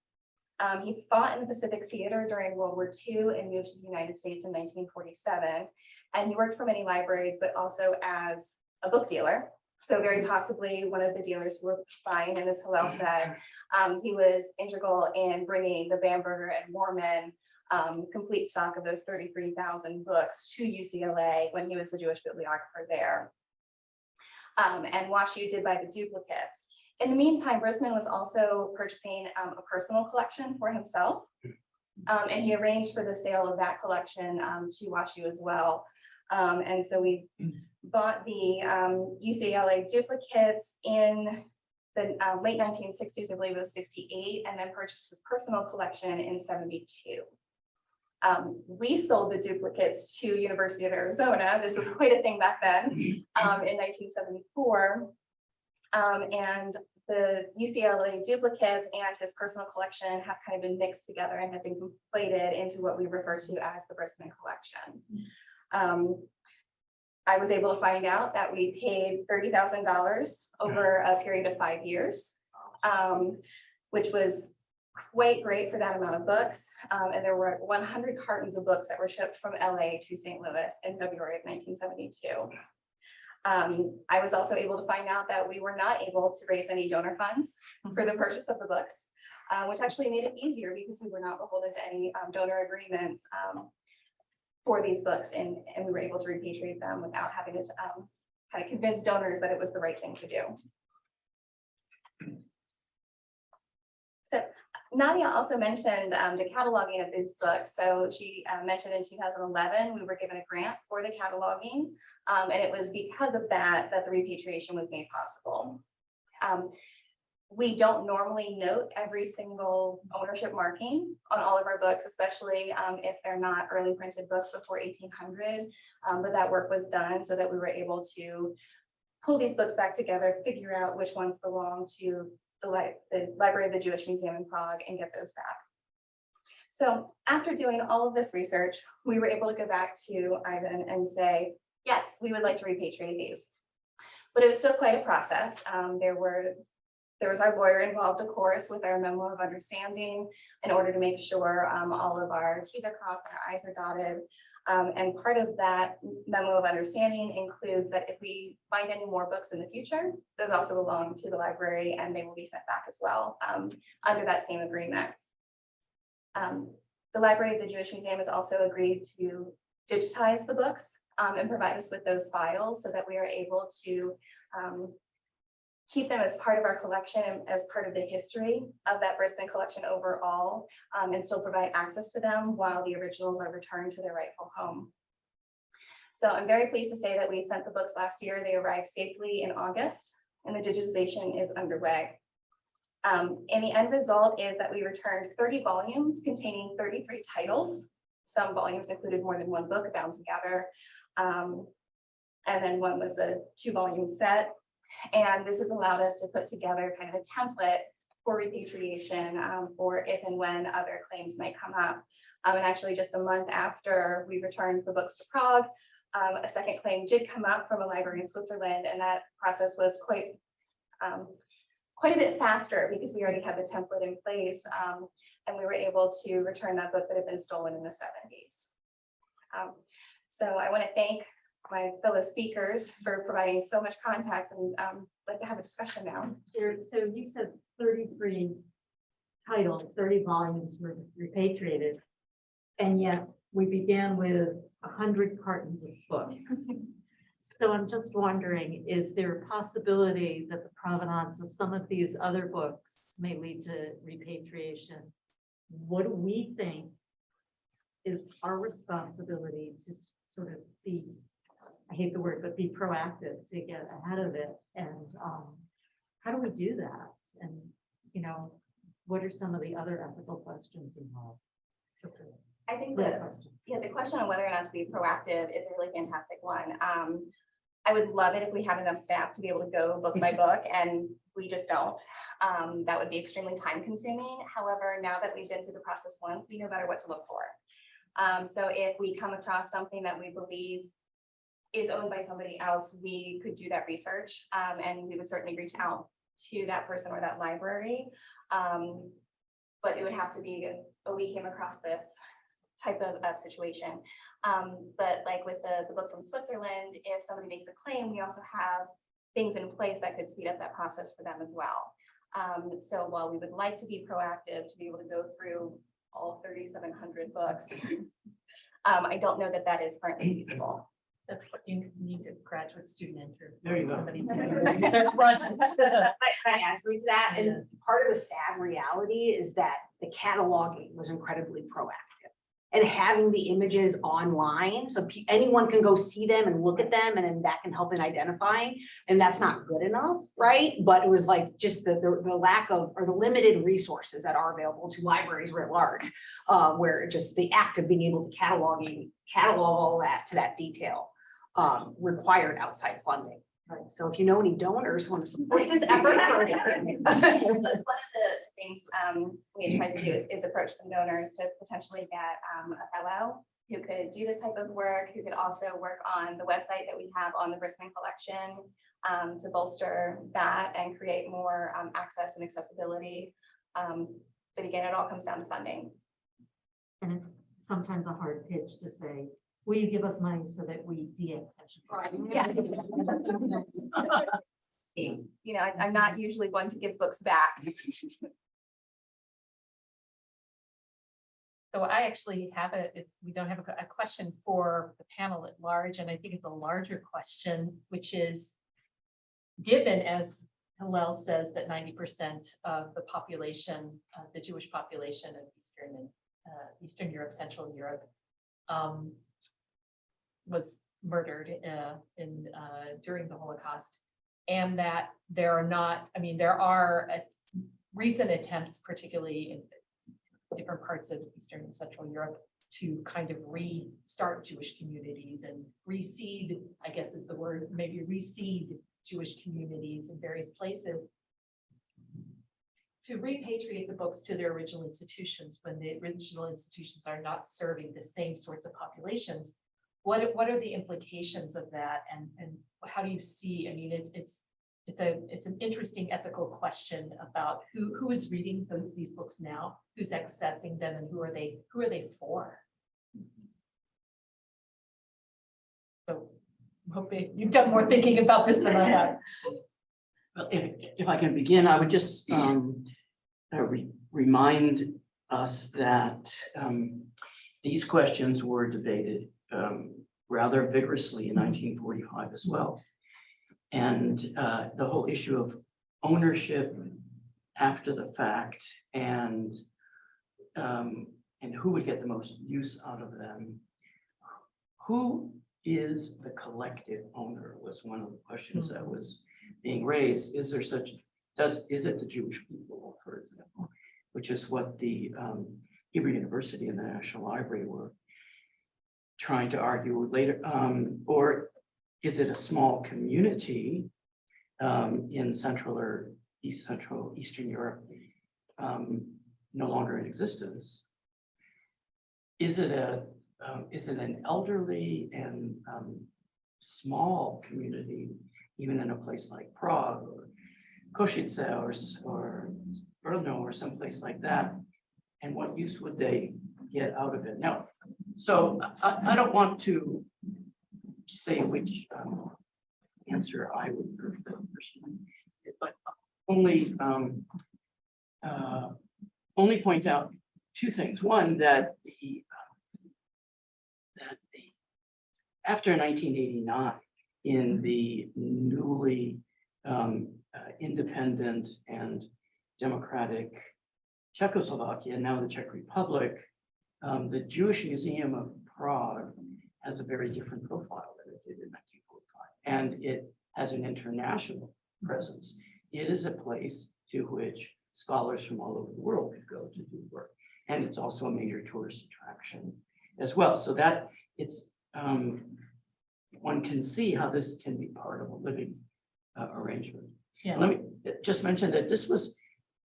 He fought in the Pacific Theater during World War II and moved to the United States in 1947. And he worked for many libraries, but also as a book dealer. So very possibly one of the dealers who were buying, and as Hillel said, he was integral in bringing the Bamberger and Mormon complete stock of those 33,000 books to UCLA when he was the Jewish bibliographer there. And WashU did buy the duplicates. In the meantime, Brisman was also purchasing a personal collection for himself. And he arranged for the sale of that collection to WashU as well. And so we bought the UCLA duplicates in the late 1960s, I believe it was 68, and then purchased his personal collection in 72. We sold the duplicates to University of Arizona. This was quite a thing back then, in 1974. And the UCLA duplicates and his personal collection have kind of been mixed together and have been conflated into what we refer to as the Brisman collection. I was able to find out that we paid $30,000 over a period of 5 years, which was quite great for that amount of books. And there were 100 cartons of books that were shipped from LA to St. Louis in February of 1972. I was also able to find out that we were not able to raise any donor funds for the purchase of the books, which actually made it easier because we were not beholden to any donor agreements for these books, and we were able to repatriate them without having to kind of convince donors that it was the right thing to do. So Nadia also mentioned the cataloging of these books. So she mentioned in 2011, we were given a grant for the cataloging, and it was because of that that the repatriation was made possible. We don't normally note every single ownership marking on all of our books, especially if they're not early printed books before 1800, but that work was done so that we were able to pull these books back together, figure out which ones belong to the Library of the Jewish Museum in Prague, and get those back. So after doing all of this research, we were able to go back to Ivan and say, yes, we would like to repatriate these. But it was still quite a process. There was our lawyer involved, of course, with our memo of understanding in order to make sure all of our T's are crossed and our I's are dotted. And part of that memo of understanding includes that if we find any more books in the future, those also belong to the library and they will be sent back as well under that same agreement. The Library of the Jewish Museum has also agreed to digitize the books and provide us with those files so that we are able to keep them as part of our collection and as part of the history of that Brisman collection overall, and still provide access to them while the originals are returned to their rightful home. So I'm very pleased to say that we sent the books last year. They arrived safely in August, and the digitization is underway. And the end result is that we returned 30 volumes containing 33 titles. Some volumes included more than one book bound together. And then one was a 2-volume set. And this has allowed us to put together kind of a template for repatriation for if and when other claims might come up. And actually just a month after we returned the books to Prague, a second claim did come up from a library in Switzerland, and that process was quite a bit faster because we already had the template in place. and we were able to return that book that had been stolen in the 70s. So I want to thank my fellow speakers for providing so much context, and like to have a discussion now. So you said 33 titles, 30 volumes were repatriated, and yet we began with 100 cartons of books. So I'm just wondering, is there a possibility that the provenance of some of these other books may lead to repatriation? What do we think is our responsibility to sort of be, I hate the word, but be proactive to get ahead of it? And how do we do that? And, you know, what are some of the other ethical questions involved? I think Great that, question. yeah, the question on whether or not to be proactive is a really fantastic one. I would love it if we had enough staff to be able to go book by book, and we just don't. That would be extremely time consuming. However, now that we've been through the process once, we know better what to look for. So if we come across something that we believe is owned by somebody else, we could do that research, and we would certainly reach out to that person or that library. But it would have to be, oh, we came across this type of situation. But like with the book from Switzerland, if somebody makes a claim, we also have things in place that could speed up that process for them as well. So while we would like to be proactive to be able to go through all 3,700 books, I don't know that that is currently feasible. That's what you need a graduate student enter. There you go. Somebody to do research projects. I answer to that, and part of the sad reality is that the cataloging was incredibly proactive. And having the images online, so anyone can go see them and look at them, and then that can help in identifying, and that's not good enough, right? But it was like just the lack of, or the limited resources that are available to libraries writ large, where just the act of being able to catalog all that to that detail required outside funding. Right. So if you know any donors who want to support this effort. One of the things we had tried to do is approach some donors to potentially get a fellow who could do this type of work, who could also work on the website that we have on the Brisman collection to bolster that and create more access and accessibility. But again, it all comes down to funding. And it's sometimes a hard pitch to say, will you give us money so that we de-accession? Yeah. You know, I'm not usually one to give books back. So I actually have we don't have a question for the panel at large, and I think it's a larger question, which is, given, as Hillel says, that 90% of the population, the Jewish population of Eastern Europe, Central Europe, was murdered during the Holocaust, and that there are not, I mean, there are recent attempts, particularly in different parts of Eastern and Central Europe, to kind of restart Jewish communities and reseed, I guess is the word, maybe reseed Jewish communities in various places, to repatriate the books to their original institutions when the original institutions are not serving the same sorts of populations. What are the implications of that, and how do you see? I mean, it's an interesting ethical question about who is reading these books now, who's accessing them, and who are they for? So I'm hoping you've done more thinking about this than I have. Well, if I can begin, I would just remind us that these questions were debated rather vigorously in 1945 as well. And the whole issue of ownership after the fact and who would get the most use out of them. Who is the collective owner was one of the questions that was being raised. Is there such, is it the Jewish people, for example, which is what the Hebrew University and the National Library were trying to argue later, or is it a small community in Central or Eastern Europe, no longer in existence? Is it an elderly and small community, even in a place like Prague or Košice or Brno or someplace like that, and what use would they get out of it? Now, so I don't want to say which answer I would prefer personally, but only point out two things. One, that the after 1989, in the newly independent and democratic Czechoslovakia, now the Czech Republic, the Jewish Museum of Prague has a very different profile than it did in 1945, and it has an international presence. It is a place to which scholars from all over the world could go to do work, and it's also a major tourist attraction as well. So that it's one can see how this can be part of a living arrangement. Yeah. Let me just mention that this was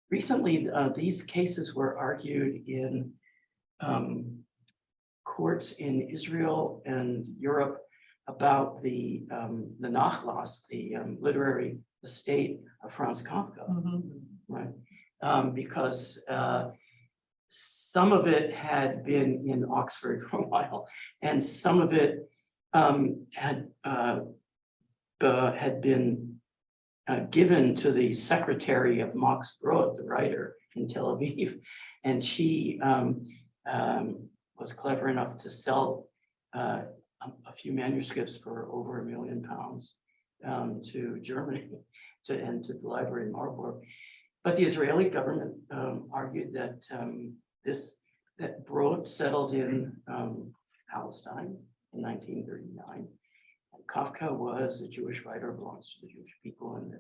recently, these cases were argued in courts in Israel and Europe about the Nachlass, the literary estate of Franz Kafka, right? Because some of it had been in Oxford for a while, and some of it had been given to the secretary of Max Brod, the writer in Tel Aviv, and she was clever enough to sell a few manuscripts for over £1 million to Germany and to the library in Marburg. But the Israeli government argued that that Brod settled in Palestine in 1939. And Kafka was a Jewish writer, belongs to the Jewish people, and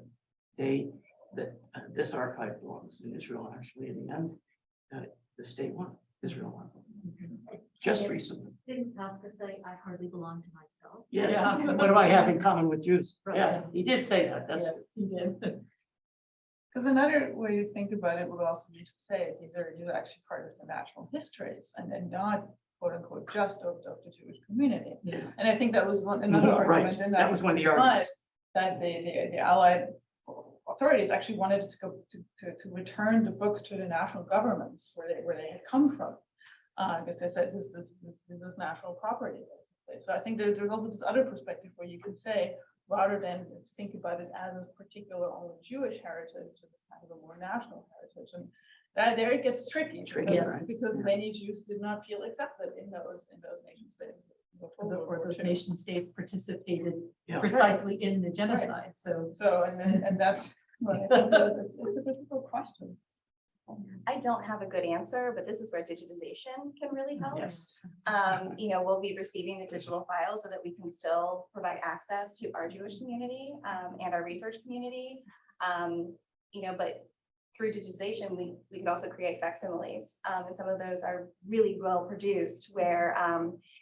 this archive belongs in Israel. Actually, in the end, the state won. Israel won. Just recently. Didn't Kafka say, "I hardly belong to myself"? Yes. Yeah. What do I have in common with Jews? Right. Yeah, he did say that. That's He did. Because another way to think about it would also be to say these are actually part of the national histories and then not quote unquote just of the Jewish community. Yeah. And I think that was another right. argument in That was one of the arguments. that the Allied authorities actually wanted to go to return the books to the national governments where they had come from. Because they said this is national property, basically. So I think there's also this other perspective where you could say, rather than think about it as a particular only Jewish heritage, this is kind of a more national heritage. And that there it gets tricky because many Jews did not feel accepted in those nation states. Or those nation states participated Yeah. precisely in the genocide, so. So and that's it's a difficult question. I don't have a good answer, but this is where digitization can really help. yes. We'll be receiving the digital files so that we can still provide access to our Jewish community and our research community. But through digitization, we could also create facsimiles. And some of those are really well produced where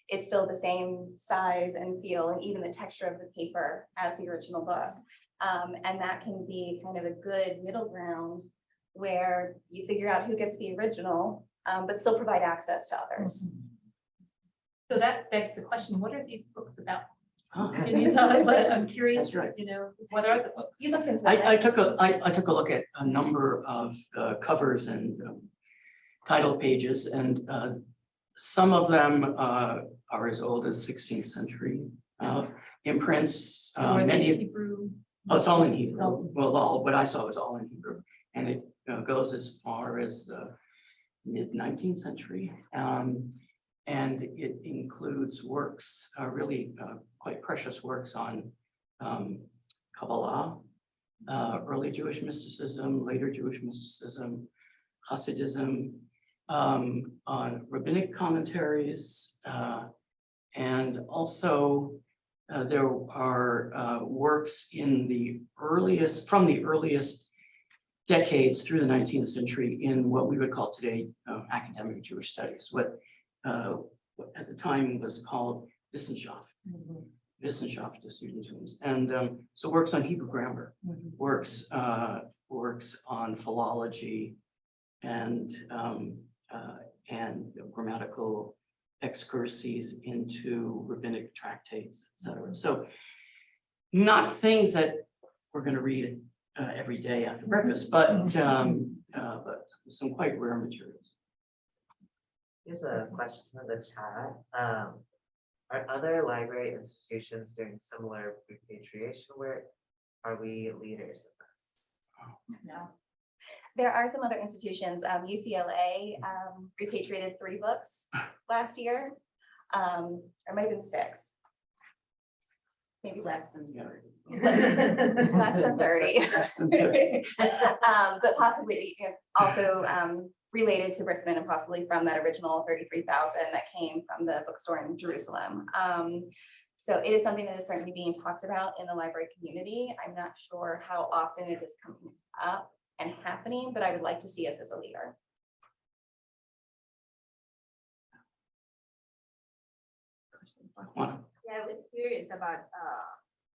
it's still the same size and feel and even the texture of the paper as the original book. And that can be kind of a good middle ground where you figure out who gets the original, but still provide access to others. So that begs the question, what are these books about? Huh. Can you tell me? I'm curious, That's right. What are the books? You looked into that. I took a look at a number of covers and title pages, and some of them are as old as 16th century imprints. So are they Many, Hebrew? oh, it's all in Hebrew. Oh. Well, what I saw was all in Hebrew, and it goes as far as the mid-19th century. And it includes works, really quite precious works on Kabbalah, early Jewish mysticism, later Jewish mysticism, Hasidism, on rabbinic commentaries, and also there are works from the earliest decades through the 19th century in what we would call today academic Jewish studies, what at the time was called Wissenschaft, Wissenschaft des Judentums, and so works on Hebrew grammar, works on philology, and grammatical excurses into rabbinic tractates, etc. So not things that we're going to read every day after breakfast, but some quite rare materials. Here's a question in the chat. Are other library institutions doing similar repatriation work? Are we leaders in this? Yeah. There are some other institutions, UCLA repatriated 3 books last year. Or might have been 6. Maybe less than Yeah. less than 30. Less than 30. But possibly also related to Brisman and possibly from that original 33,000 that came from the bookstore in Jerusalem. So it is something that is certainly being talked about in the library community. I'm not sure how often it is coming up and happening, but I would like to see us as a leader. Yeah, I was curious about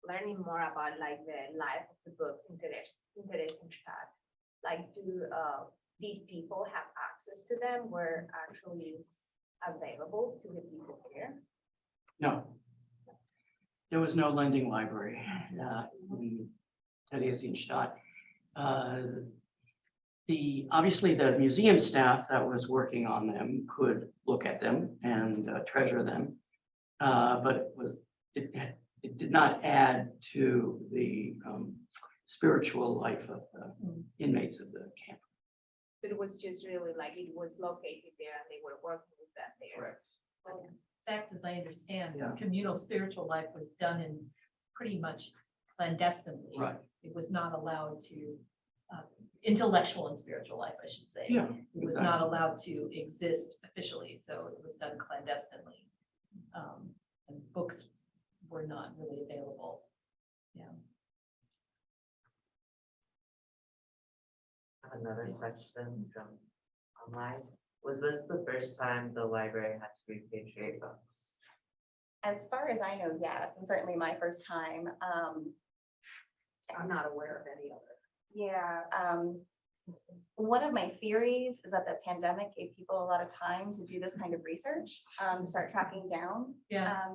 learning more about like the life of the books interesting chat. Like, did people have access to them? Were actually available to the people here? No. There was no lending library in Theresienstadt. Obviously the museum staff that was working on them could look at them and treasure them. But it did not add to the spiritual life of the inmates of the camp. It was just really like it was located there and they were working with that there. Correct. Well, in fact, as I understand, Yeah. communal spiritual life was done in pretty much clandestinely. Right. It was not allowed to, intellectual and spiritual life, I should say. Yeah. It was not allowed to exist officially, so it was done clandestinely. And books were not really available. Yeah. I have another question from online. Was this the first time the library had to repatriate books? As far as I know, yes, and certainly my first time. I'm not aware of any other. Yeah, one of my theories is that the pandemic gave people a lot of time to do this kind of research, start tracking down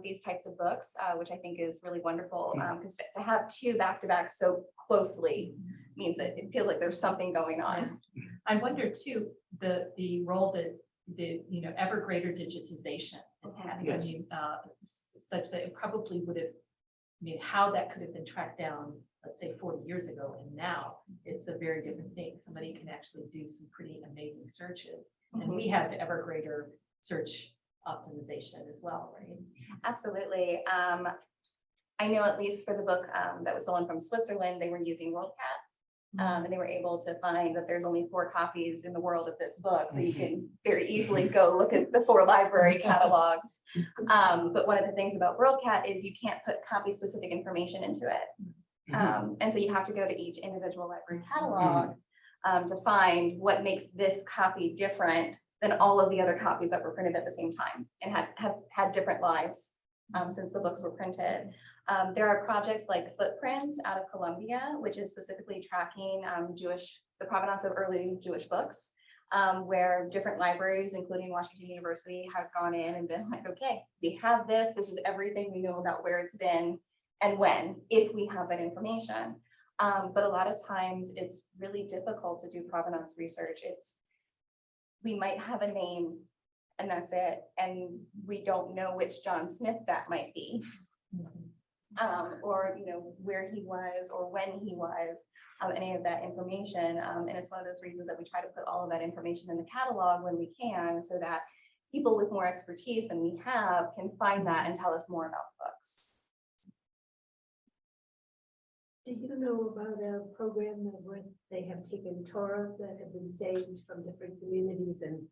these types of books, which I think is really wonderful. Because to have 2 back-to-back so closely means that it feels like there's something going on. I wonder too, the role that the, ever greater digitization is having. I Yes. mean, such that it probably would have, how that could have been tracked down, let's say 40 years ago, and now it's a very different thing. Somebody can actually do some pretty amazing searches. And we have ever greater search optimization as well, right? Absolutely. I know at least for the book that was stolen from Switzerland, they were using WorldCat. And they were able to find that there's only 4 copies in the world of this book. So you can very easily go look at the 4 library catalogs. But one of the things about WorldCat is you can't put copy specific information into it. And so you have to go to each individual library catalog to find what makes this copy different than all of the other copies that were printed at the same time and have had different lives since the books were printed. There are projects like Footprints out of Colombia, which is specifically tracking the provenance of early Jewish books, where different libraries, including Washington University, has gone in and been like, okay, we have this. This is everything we know about where it's been and when, if we have that information. But a lot of times it's really difficult to do provenance research. We might have a name and that's it. And we don't know which John Smith that might be. Or where he was or when he was, any of that information. And it's one of those reasons that we try to put all of that information in the catalog when we can, so that people with more expertise than we have can find that and tell us more about books. Do you know about a program where they have taken Torahs that have been saved from different communities and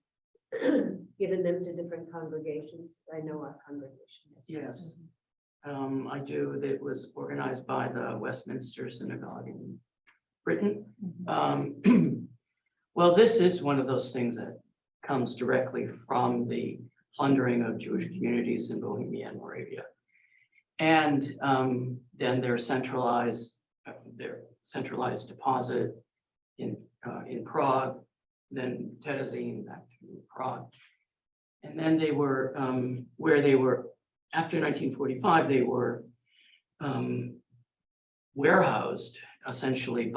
given them to different congregations? I know our congregation has. Yes. I do. It was organized by the Westminster Synagogue in Britain. Well, this is one of those things that comes directly from the plundering of Jewish communities in Bohemia and Moravia. And then their centralized deposit in Prague, then Terezín back to Prague. And then they were where they were after 1945, they were warehoused essentially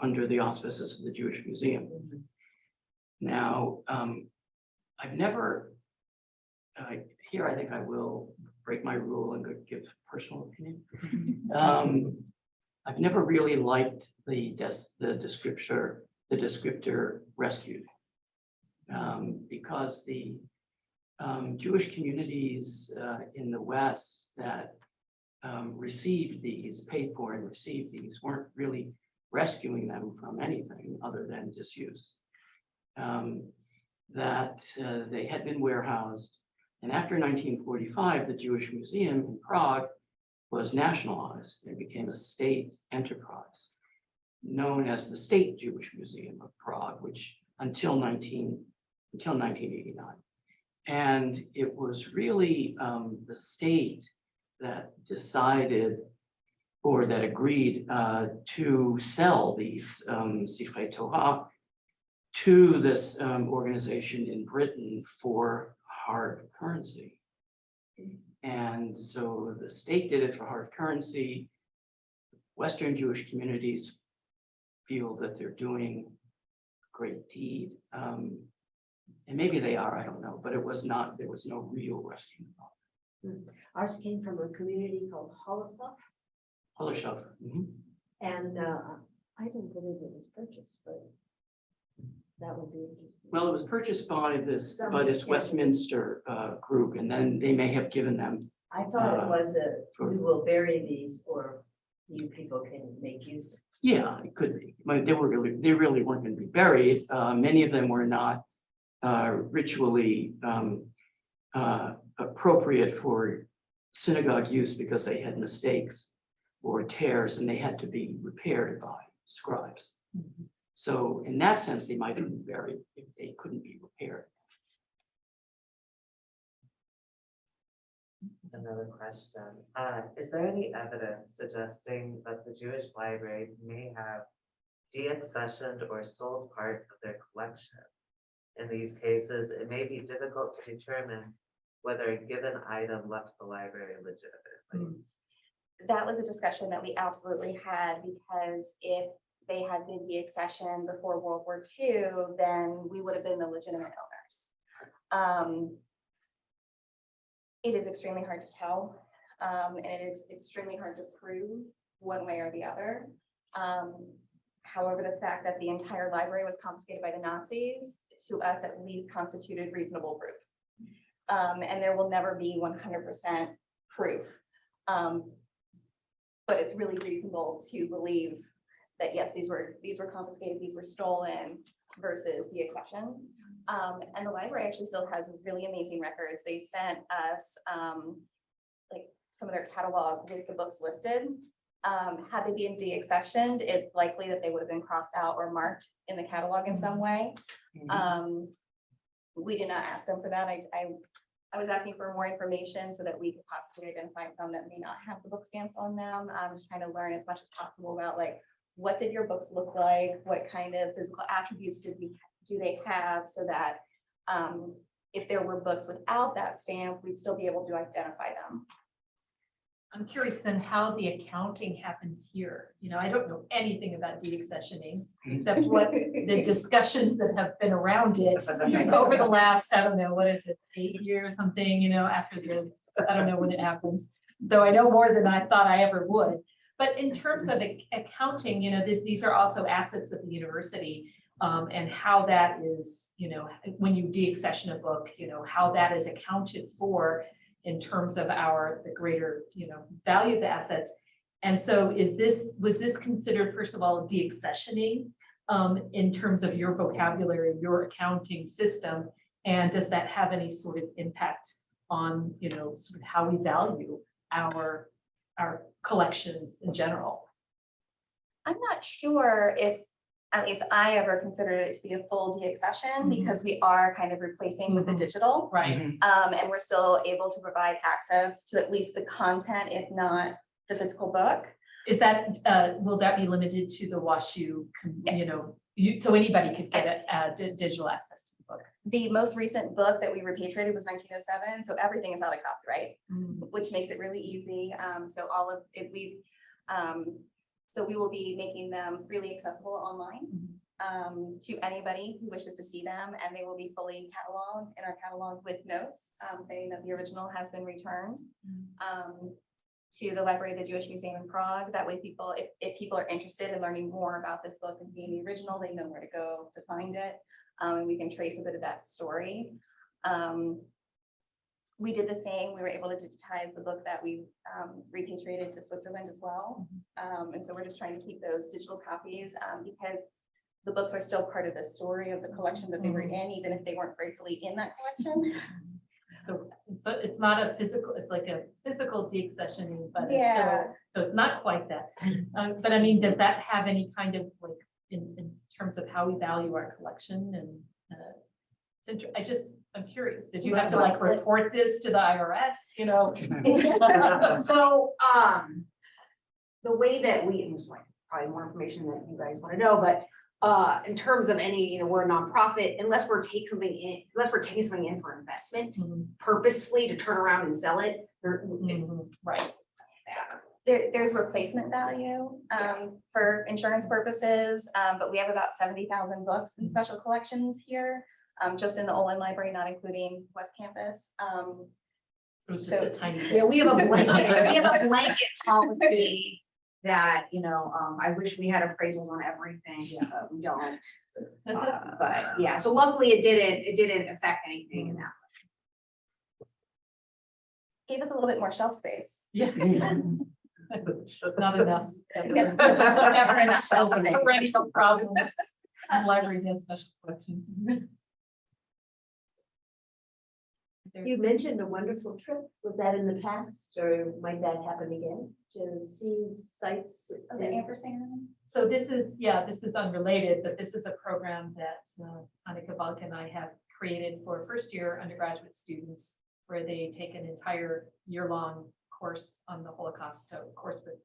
under the auspices of the Jewish Museum. Now, I've never, here I think I will break my rule and give personal opinion. I've never really liked the descriptor rescued. Because the Jewish communities in the West that received these, paid for and received these, weren't really rescuing them from anything other than disuse. That they had been warehoused. And after 1945, the Jewish Museum in Prague was nationalized and became a state enterprise, known as the State Jewish Museum of Prague, which until 1989. And it was really the state that decided or that agreed to sell these Sifrei Torah to this organization in Britain for hard currency. And so the state did it for hard currency. Western Jewish communities feel that they're doing a great deed. And maybe they are, I don't know, but it was not, there was no real rescue involved. Ours came from a community called Holosov, Holosov. and I don't believe it was purchased, but that would be interesting. Well, it was purchased by this Somebody, Westminster group, and then they may have given them. I thought it was for- we will bury these, or you people can make use of. Yeah, it could be. But they really weren't going to be buried. Many of them were not ritually appropriate for synagogue use because they had mistakes or tears, and they had to be repaired by scribes. So in that sense, they might have been buried if they couldn't be repaired. Another question. Is there any evidence suggesting that the Jewish Library may have deaccessioned or sold part of their collection? In these cases, it may be difficult to determine whether a given item left the library legitimately. That was a discussion that we absolutely had, because if they had been deaccessioned before World War II, then we would have been the legitimate owners. It is extremely hard to tell, and it is extremely hard to prove one way or the other. However, the fact that the entire library was confiscated by the Nazis, to us at least, constituted reasonable proof. And there will never be 100% proof. But it's really reasonable to believe that yes, these were confiscated, these were stolen versus deaccession. And the library actually still has really amazing records. They sent us like some of their catalog with the books listed. Had they been deaccessioned, it's likely that they would have been crossed out or marked in the catalog in some way. We did not ask them for that. I was asking for more information so that we could possibly identify some that may not have the book stamps on them. I'm just trying to learn as much as possible about, like, what did your books look like? What kind of physical attributes do they have, so that if there were books without that stamp, we'd still be able to identify them. I'm curious then how the accounting happens here. You know, I don't know anything about deaccessioning except what the discussions that have been around it over the last, I don't know, what is it, 8 years or something, you know, after the, I don't know when it happens. So I know more than I thought I ever would. But in terms of accounting, you know, these are also assets of the university, and how that is, you know, when you deaccession a book, you know, how that is accounted for in terms of the greater, you know, value of the assets. And so was this considered, first of all, deaccessioning in terms of your vocabulary, your accounting system? And does that have any sort of impact on, you know, sort of how we value our collections in general? I'm not sure if, at least I ever considered it to be a full deaccession, because we are kind of replacing with the digital. Right. And we're still able to provide access to at least the content, if not the physical book. Is that, will that be limited to the WashU, you know, so anybody could get digital access to the book? The most recent book that we repatriated was 1907, so everything is out of copyright, which makes it really easy. So all of it, so we will be making them freely accessible online. to anybody who wishes to see them, and they will be fully cataloged in our catalog with notes, saying that the original has been returned to the Library of the Jewish Museum in Prague. That way people, if people are interested in learning more about this book and seeing the original, they know where to go to find it. And we can trace a bit of that story. We did the same. We were able to digitize the book that we repatriated to Switzerland as well. And so we're just trying to keep those digital copies because the books are still part of the story of the collection that they were in, even if they weren't rightfully in that collection. So it's not a physical, it's like a physical deaccessioning, but it's Yeah. still, so it's not quite that. But I mean, does that have any kind of like, in terms of how we value our collection and I'm curious, did you have to like report this to the IRS, you know? So, the way that we, and this is like probably more information that you guys want to know, but in terms of any, we're a nonprofit, unless we're taking something in for investment purposely to turn around and sell it. Right. There's replacement value for insurance purposes, but we have about 70,000 books in special collections here, just in the Olin Library, not including West Campus. It was just a tiny. Yeah, we have a blanket policy that, I wish we had appraisals on everything, but we don't. But yeah, so luckily it didn't affect anything in that. Gave us a little bit more shelf space. Yeah. Not enough. Never enough shelf space. Perennial problems. Libraries and special collections. You mentioned a wonderful trip. Was that in the past, or might that happen again to see sites? Oh, the ampersand. So this is unrelated, but this is a program that Annika Balk and I have created for first year undergraduate students, where they take an entire year-long course on the Holocaust, a course with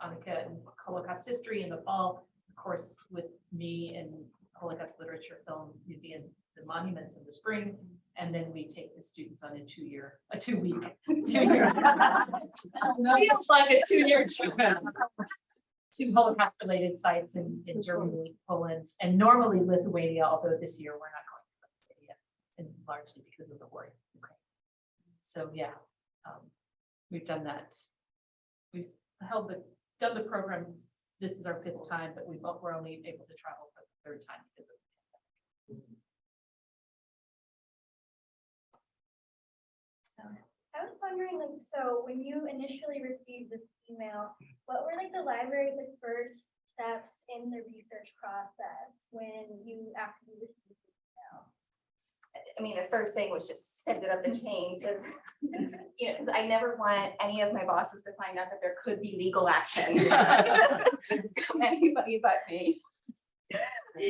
Annika and Holocaust history in the fall, of course with me and Holocaust literature, film, museum, the monuments in the spring. And then we take the students on a 2-week. Feels like a 2-year trip to Holocaust related sites in Germany, Poland, and normally Lithuania, although this year we're not going to Lithuania, and largely because of the war in Ukraine. So yeah, we've done that. We've done the program. This is our 5th time, but we're only able to travel for the 3rd time because of the pandemic. I was wondering, like, so when you initially received this email, what were like the library's like first steps in the research process when you actually received the email? I mean, the first thing was just send it up the chain. So, because I never want any of my bosses to find out that there could be legal action. From anybody but me.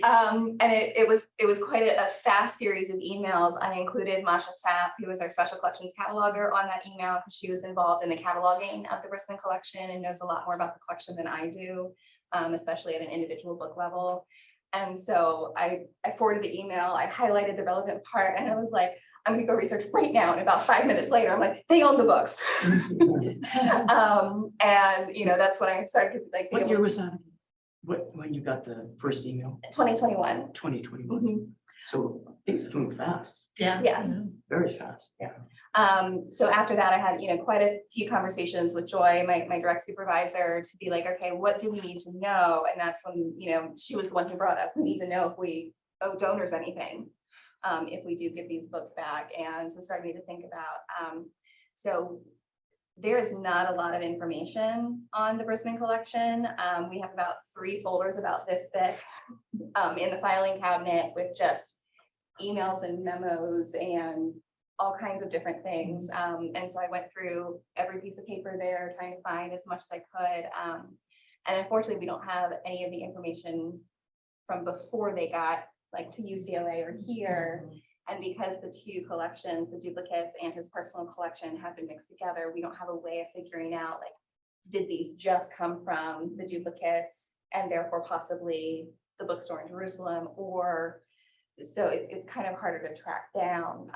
And it was quite a fast series of emails. I included Masha Sapp, who was our special collections cataloger, on that email because she was involved in the cataloging of the Brisman collection and knows a lot more about the collection than I do, especially at an individual book level. And so I forwarded the email, I highlighted the relevant part, and I was like, I'm gonna go research right now. And about 5 minutes later, I'm like, they own the books. And that's when I started like. What year was that? When you got the first email? 2021. 2021. So things have moved fast, Yeah. Yes. very fast. So after that, I had, quite a few conversations with Joy, my direct supervisor, to be like, okay, what do we need to know? And that's when, she was the one who brought up, we need to know if we owe donors anything, if we do give these books back. And so starting to think about, so there is not a lot of information on the Brisman collection. We have about 3 folders about this thick in the filing cabinet with just emails and memos and all kinds of different things. And so I went through every piece of paper there, trying to find as much as I could. And unfortunately, we don't have any of the information from before they got like to UCLA or here. And because the 2 collections, the duplicates and his personal collection, have been mixed together, we don't have a way of figuring out, like, did these just come from the duplicates and therefore possibly the bookstore in Jerusalem, or so it's kind of harder to track down,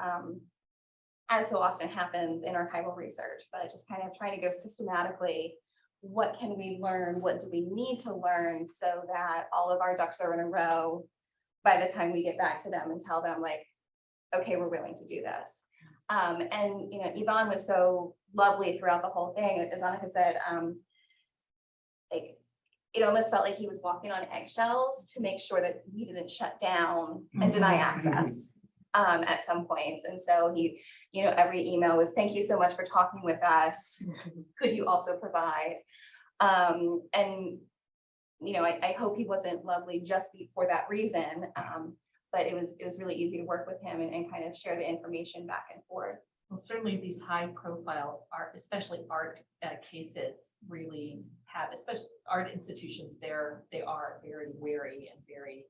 as so often happens in archival research, but just kind of trying to go systematically what can we learn? What do we need to learn so that all of our ducks are in a row by the time we get back to them and tell them like, okay, we're willing to do this. And, you know, Yvonne was so lovely throughout the whole thing. As Annika said, like, it almost felt like he was walking on eggshells to make sure that we didn't shut down and deny access at some points. And so he, you know, every email was, thank you so much for talking with us. Could you also provide? And, you know, I hope he wasn't lovely just for that reason. But it was really easy to work with him and kind of share the information back and forth. Well, certainly these high profile art, especially art cases really have, especially art institutions there, they are very wary and very,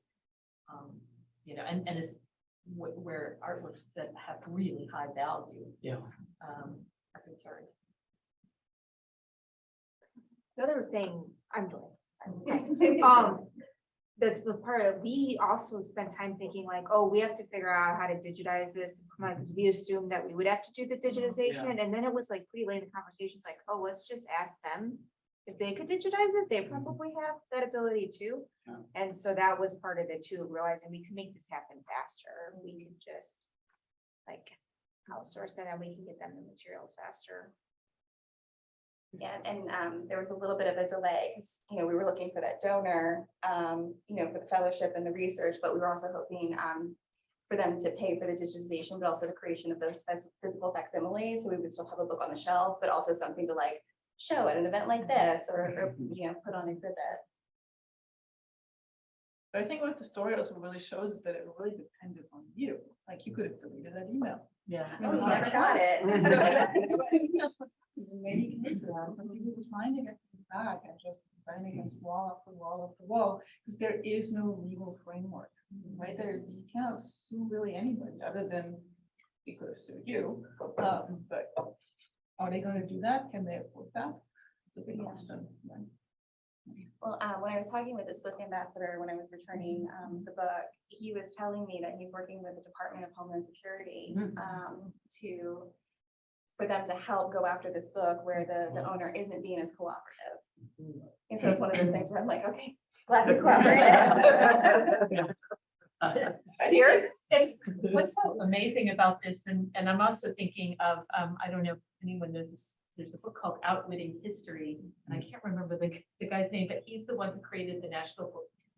you know, and it's where artworks that have really high value Yeah. are concerned. The other thing, I'm doing. That was part of, we also spent time thinking like, oh, we have to figure out how to digitize this, because we assumed that we would have to do the digitization, and then it was like pretty late in the conversations, like, oh, let's just ask them if they could digitize it. They probably have that ability too. Yeah. And so that was part of it too, realizing we could make this happen faster. We could just like outsource it and we can get them the materials faster. Yeah, and there was a little bit of a delay because, you know, we were looking for that donor, you know, for the fellowship and the research, but we were also hoping for them to pay for the digitization, but also the creation of those physical facsimiles. So we would still have a book on the shelf, but also something to like show at an event like this or you know, put on exhibit. I think what the story also really shows is that it really depended on you. Like you could have deleted that email. Yeah. Oh, you never got it. Maybe you can answer that. Some people were trying to get things back and just running against wall after wall after wall, because there is no legal framework, right? You cannot sue really anybody other than we could have sued you. But are they going to do that? Can they afford that? It's a big question. Right? Well, when I was talking with the Swiss ambassador, when I was returning the book, he was telling me that he's working with the Department of Homeland Security for them to help go after this book where the owner isn't being as cooperative. And so it's one of those things where I'm like, okay, glad we cooperated. Here, it's what's so amazing about this, and I'm also thinking of I don't know if anyone knows this. There's a book called Outwitting History, and I can't remember the guy's name, but he's the one who created the National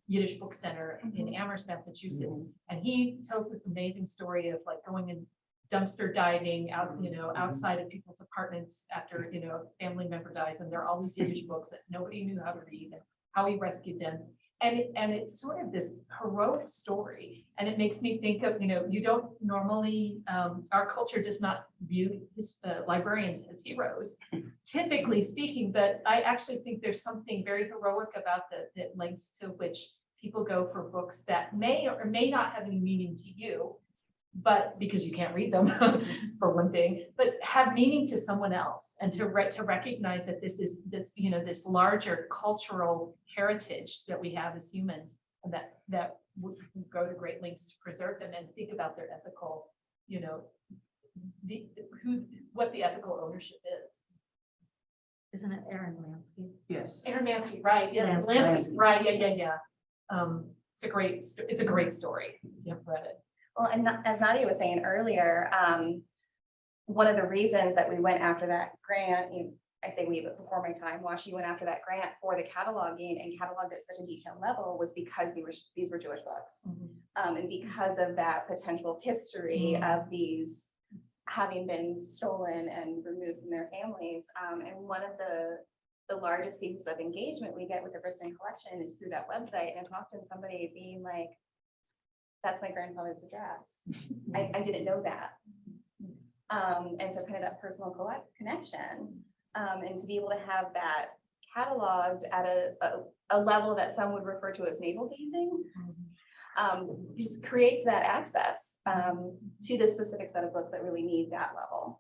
Yiddish Book Center in Amherst, Massachusetts, and he tells this amazing story of like going and dumpster diving out, you know, outside of people's apartments after, you know, a family member dies, and there are all these Yiddish books that nobody knew how to read and how he rescued them. And it's sort of this heroic story. And it makes me think of, you know, you don't normally, our culture does not view librarians as heroes, typically speaking, but I actually think there's something very heroic about the lengths to which people go for books that may or may not have any meaning to you, but because you can't read them for one thing, but have meaning to someone else, and to recognize that this is you know, this larger cultural heritage that we have as humans, and that we go to great lengths to preserve them and think about their ethical, you know, what the ethical ownership is. Isn't it Aaron Lansky? Yes. Aaron Lansky, right? Yeah, Lansky's right. Yeah. It's a great story. You have read it. Well, and as Nadia was saying earlier, one of the reasons that we went after that grant, I say we, but before my time, Washi went after that grant for the cataloging and cataloged at such a detailed level was because these were Jewish books. And because of that potential history of these having been stolen and removed from their families. And one of the largest pieces of engagement we get with the Brisman collection is through that website. And it's often somebody being like, that's my grandfather's address. I didn't know that. And so kind of that personal connection, and to be able to have that cataloged at a level that some would refer to as navel gazing, just creates that access to the specific set of books that really need that level.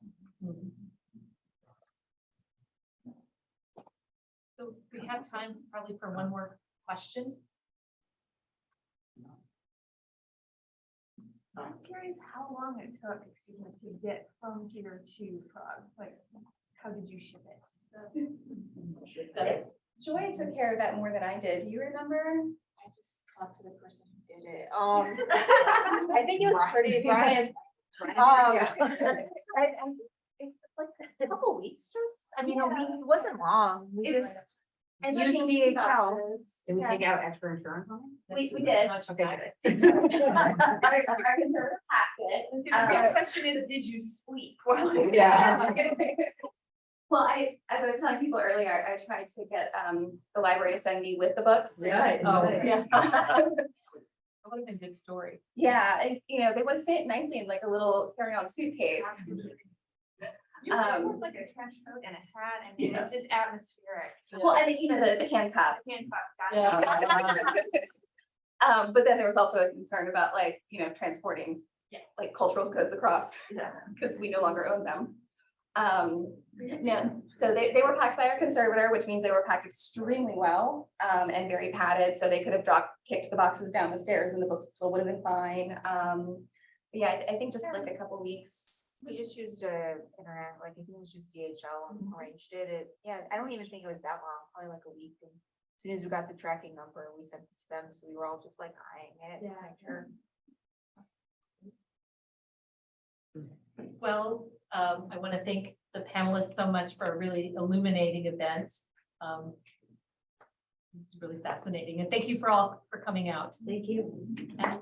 So we have time probably for one more question. I'm curious how long it took, excuse me, to get from here to Prague. Like, how did you ship it? Joy took care of that more than I did. Do you remember? I just talked to the person who did it. I think it was pretty, Brian's. Yeah. It's like a couple weeks just, I mean, a week, it wasn't long. We It was- just And used looking DHL. boxes. Did we Yeah. take out extra insurance on it? We did. Okay. Our conservative packet. The question is, did you sleep? while- Yeah. Well, as I was telling people earlier, I tried to get the library to send me with the books. Right. Oh, yeah. That would have been a good story. Yeah, and they would fit nicely in like a little carry-on suitcase. You could put like a trench coat and a hat and it's just atmospheric. Well, and the hand cup. Hand cuff, got it. Yeah. But then there was also a concern about like, transporting Yeah. like cultural goods across, because we no longer own them. No, so they were packed by our conservator, which means they were packed extremely well, and very padded, so they could have kicked the boxes down the stairs and the books still would have been fine. But yeah, I think just like a couple weeks. We just used internet, like I think it was just DHL and arranged it. Yeah, I don't even think it was that long, probably like a week. And as soon as we got the tracking number, we sent it to them. So we were all just like eyeing it. to make sure. Well, I want to thank the panelists so much for a really illuminating event. It's really fascinating, and thank you for all for coming out. Thank you. And